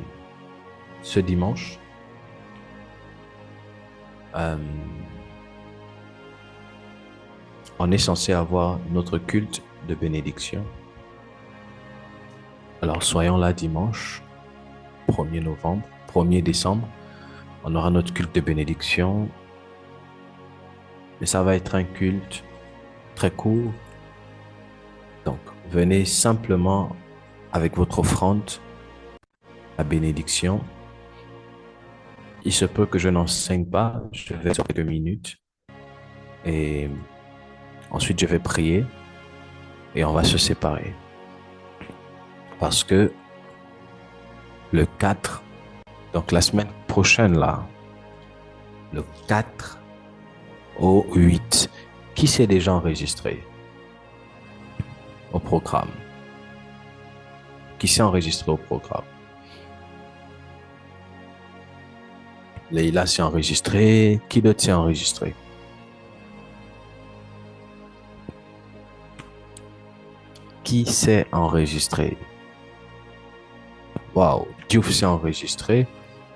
ce dimanche, on est censé avoir notre culte de bénédiction. Alors, soyons là dimanche, 1er novembre, 1er décembre. On aura notre culte de bénédiction. Mais ça va être un culte très court. Donc, venez simplement avec votre offrande, la bénédiction. Il se peut que je n'enseigne pas, je vais sur quelques minutes. Et ensuite, je vais prier et on va se séparer. Parce que le 4, donc la semaine prochaine là, le 4 au 8, qui s'est déjà enregistré au programme? Qui s'est enregistré au programme? Leïla s'est enregistré. Qui d'autre s'est enregistré? Qui s'est enregistré? Waouh, Diouf s'est enregistré.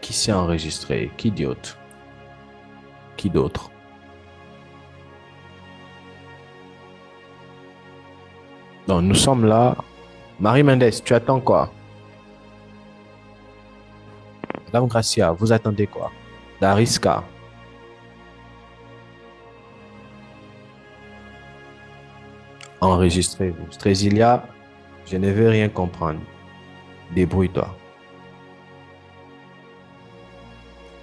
Qui s'est enregistré? Qui d'autre? Qui d'autre? Donc, nous sommes là. Marie Mendes, tu attends quoi? Madame Gracia, vous attendez quoi? Dariska. Enregistrez-vous. Strésilia, je ne veux rien comprendre. Débrouille-toi.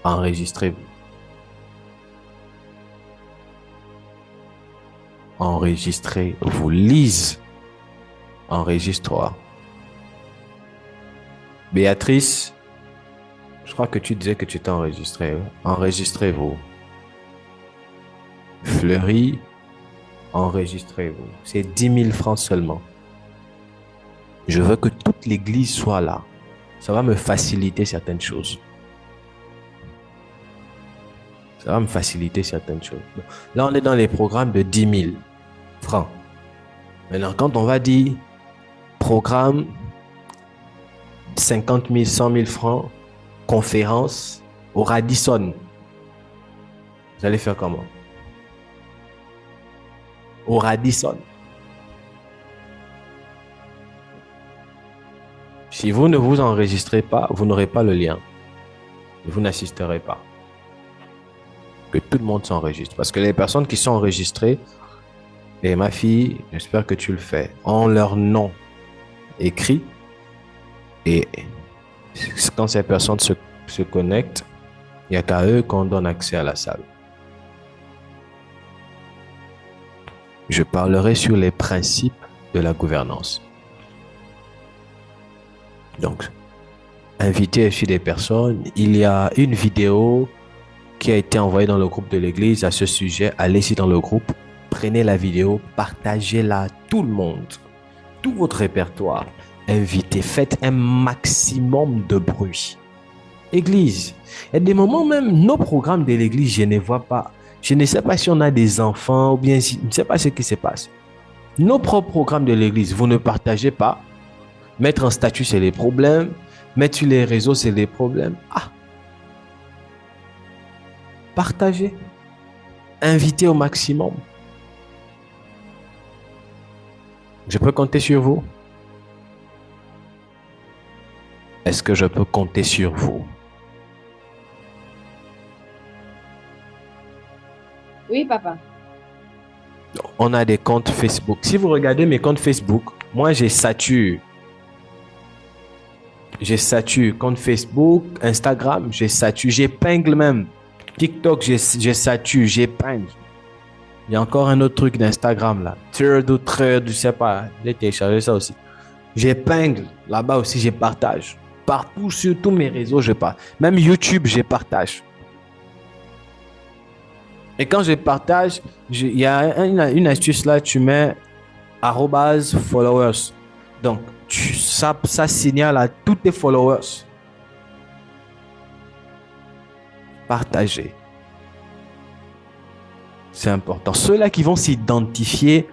Enregistrez-vous. Enregistrez-vous. Lise. Enregistre-toi. Béatrice, je crois que tu disais que tu t'es enregistré. Enregistrez-vous. Fleury, enregistrez-vous. C'est 10 000 francs seulement. Je veux que toute l'église soit là. Ça va me faciliter certaines choses. Ça va me faciliter certaines choses. Là, on est dans les programmes de 10 000 francs. Maintenant, quand on va dire programme 50 000, 100 000 francs, conférence au Radisson, vous allez faire comment? Au Radisson. Si vous ne vous enregistrez pas, vous n'aurez pas le lien. Vous n'assisterez pas. Que tout le monde s'enregistre. Parce que les personnes qui sont enregistrées, et ma fille, j'espère que tu le fais, ont leur nom écrit. Et quand ces personnes se connectent, il n'y a qu'à eux qu'on donne accès à la salle. Je parlerai sur les principes de la gouvernance. Donc, invitez aussi des personnes. Il y a une vidéo qui a été envoyée dans le groupe de l'église à ce sujet. Allez-y dans le groupe, prenez la vidéo, partagez-la à tout le monde, tout votre répertoire. Invitez, faites un maximum de bruit. Église, il y a des moments même, nos programmes de l'église, je ne vois pas. Je ne sais pas si on a des enfants ou bien si, je ne sais pas ce qui se passe. Nos propres programmes de l'église, vous ne partagez pas. Mettre en statut, c'est les problèmes. Mettre sur les réseaux, c'est les problèmes. Ah! Partagez. Invitez au maximum. Je peux compter sur vous? Est-ce que je peux compter sur vous? Oui, papa. On a des comptes Facebook. Si vous regardez mes comptes Facebook, moi j'ai statut. J'ai statut compte Facebook, Instagram, j'ai statut, j'épingle même. TikTok, j'ai statut, j'épingle. Il y a encore un autre truc d'Instagram là. Thread, je sais pas. J'ai téléchargé ça aussi. J'épingle. Là-bas aussi, je partage. Partout, sur tous mes réseaux, je parle. Même YouTube, je partage. Et quand je partage, il y a une astuce là, tu mets @followers. Donc, ça signale à tous tes followers. Partagez. C'est important. Ceux-là qui vont s'identifier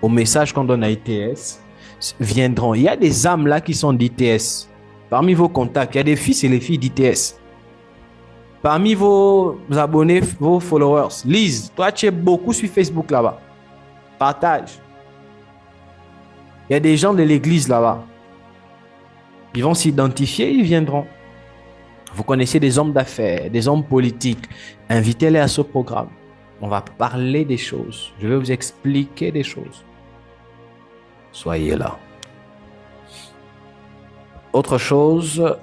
au message qu'on donne à ITS viendront. Il y a des âmes là qui sont d'ITS. Parmi vos contacts, il y a des fils et les filles d'ITS. Parmi vos abonnés, vos followers, Lise, toi tu es beaucoup sur Facebook là-bas. Partage. Il y a des gens de l'église là-bas. Ils vont s'identifier, ils viendront. Vous connaissez des hommes d'affaires, des hommes politiques. Invitez-les à ce programme. On va parler des choses. Je vais vous expliquer des choses. Soyez là. Autre chose,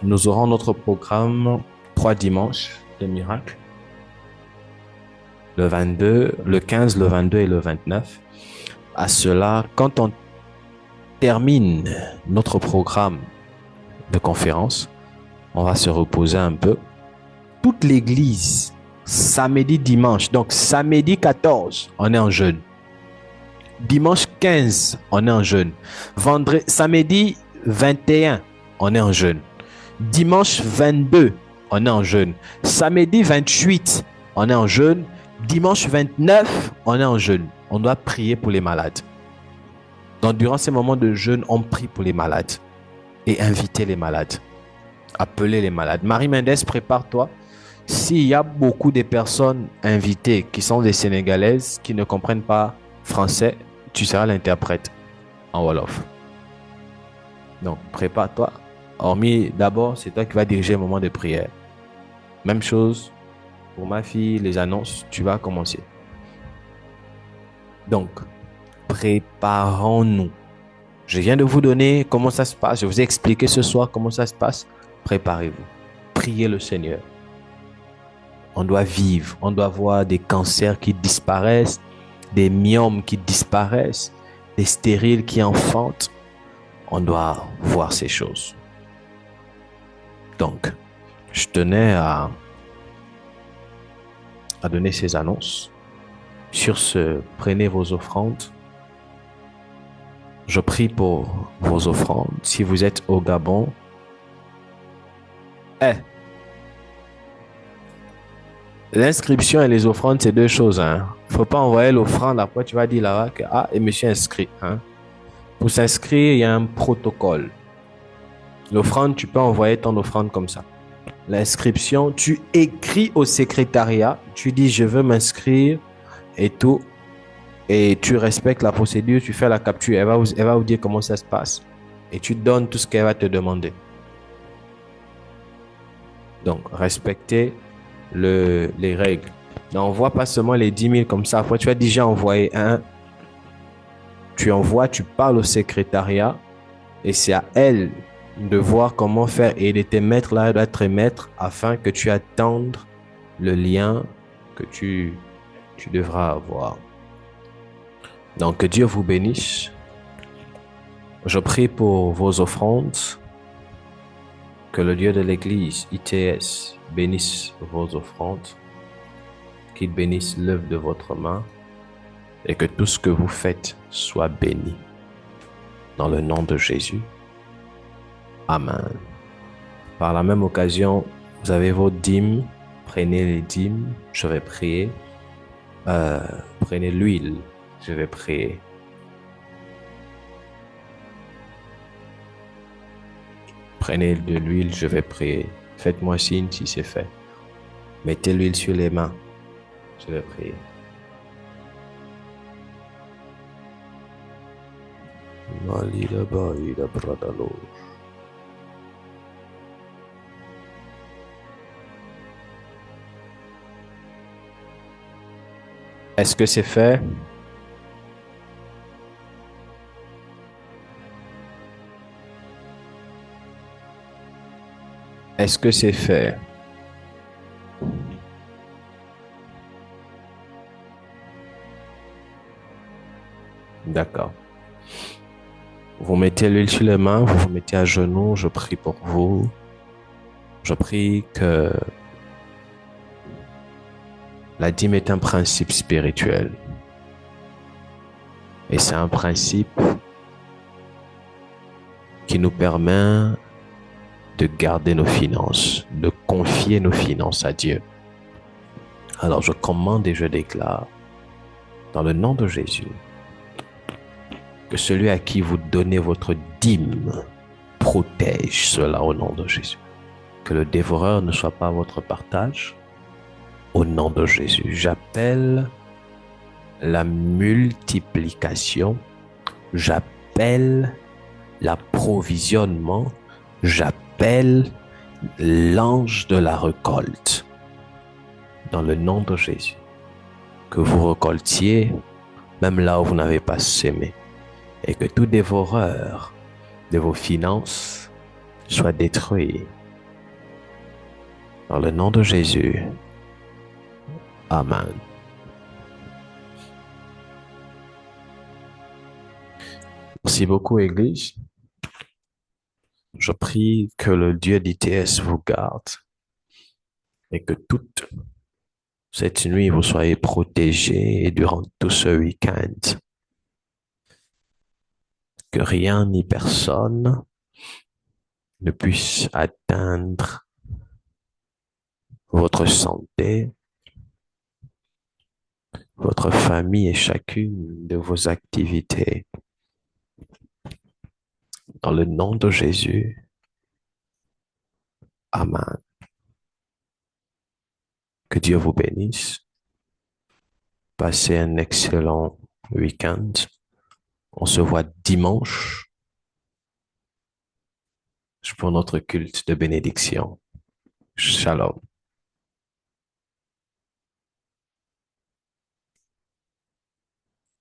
nous aurons notre programme 3 dimanches de miracles. Le 22, le 15, le 22 et le 29. À cela, quand on termine notre programme de conférence, on va se reposer un peu. Toute l'église, samedi, dimanche. Donc, samedi 14, on est en jeûne. Dimanche 15, on est en jeûne. Samedi 21, on est en jeûne. Dimanche 22, on est en jeûne. Samedi 28, on est en jeûne. Dimanche 29, on est en jeûne. On doit prier pour les malades. Donc, durant ces moments de jeûne, on prie pour les malades. Et inviter les malades. Appeler les malades. Marie Mendes, prépare-toi. S'il y a beaucoup de personnes invitées qui sont des Sénégalaises qui ne comprennent pas français, tu seras l'interprète en Wolof. Donc, prépare-toi. Hormis, d'abord, c'est toi qui vas diriger le moment de prière. Même chose pour ma fille, les annonces, tu vas commencer. Donc, préparons-nous. Je viens de vous donner comment ça se passe. Je vous ai expliqué ce soir comment ça se passe. Préparez-vous. Priez le Seigneur. On doit vivre. On doit voir des cancers qui disparaissent, des myomes qui disparaissent, des stériles qui enfantent. On doit voir ces choses. Donc, je tenais à donner ces annonces. Sur ce, prenez vos offrandes. Je prie pour vos offrandes. Si vous êtes au Gabon, l'inscription et les offrandes, c'est deux choses. Faut pas envoyer l'offrande, après tu vas dire là-bas que et monsieur inscrit. Pour s'inscrire, il y a un protocole. L'offrande, tu peux envoyer ton offrande comme ça. L'inscription, tu écris au secrétariat, tu dis je veux m'inscrire et tout. Et tu respectes la procédure, tu fais la capture, elle va vous dire comment ça se passe. Et tu donnes tout ce qu'elle va te demander. Donc, respectez les règles. N'envoie pas seulement les 10 000 comme ça. Après, tu as déjà envoyé un. Tu envoies, tu parles au secrétariat et c'est à elle de voir comment faire. Et de te mettre là, elle doit te mettre afin que tu attendes le lien que tu devras avoir. Donc, que Dieu vous bénisse. Je prie pour vos offrandes. Que le Dieu de l'Église, ITS, bénisse vos offrandes. Qu'il bénisse l'œuvre de votre main. Et que tout ce que vous faites soit béni. Dans le nom de Jésus. Amen. Par la même occasion, vous avez vos dîmes. Prenez les dîmes. Je vais prier. Prenez l'huile. Je vais prier. Prenez de l'huile, je vais prier. Faites-moi signe si c'est fait. Mettez l'huile sur les mains. Je vais prier. Est-ce que c'est fait? Est-ce que c'est fait? D'accord. Vous mettez l'huile sur les mains, vous vous mettez à genoux, je prie pour vous. Je prie que la dîme est un principe spirituel. Et c'est un principe qui nous permet de garder nos finances, de confier nos finances à Dieu. Alors je commande et je déclare, dans le nom de Jésus, que celui à qui vous donnez votre dîme protège cela au nom de Jésus. Que le dévoreur ne soit pas votre partage. Au nom de Jésus, j'appelle la multiplication, j'appelle l'approvisionnement, j'appelle l'ange de la récolte. Dans le nom de Jésus, que vous récoltiez même là où vous n'avez pas sémé et que tout dévoreur de vos finances soit détruit. Dans le nom de Jésus. Amen. Merci beaucoup, Église. Je prie que le Dieu d'ITS vous garde et que toute cette nuit vous soyez protégés durant tout ce week-end. Que rien ni personne ne puisse atteindre votre santé, votre famille et chacune de vos activités. Dans le nom de Jésus. Amen. Que Dieu vous bénisse. Passez un excellent week-end. On se voit dimanche pour notre culte de bénédiction. Shalom.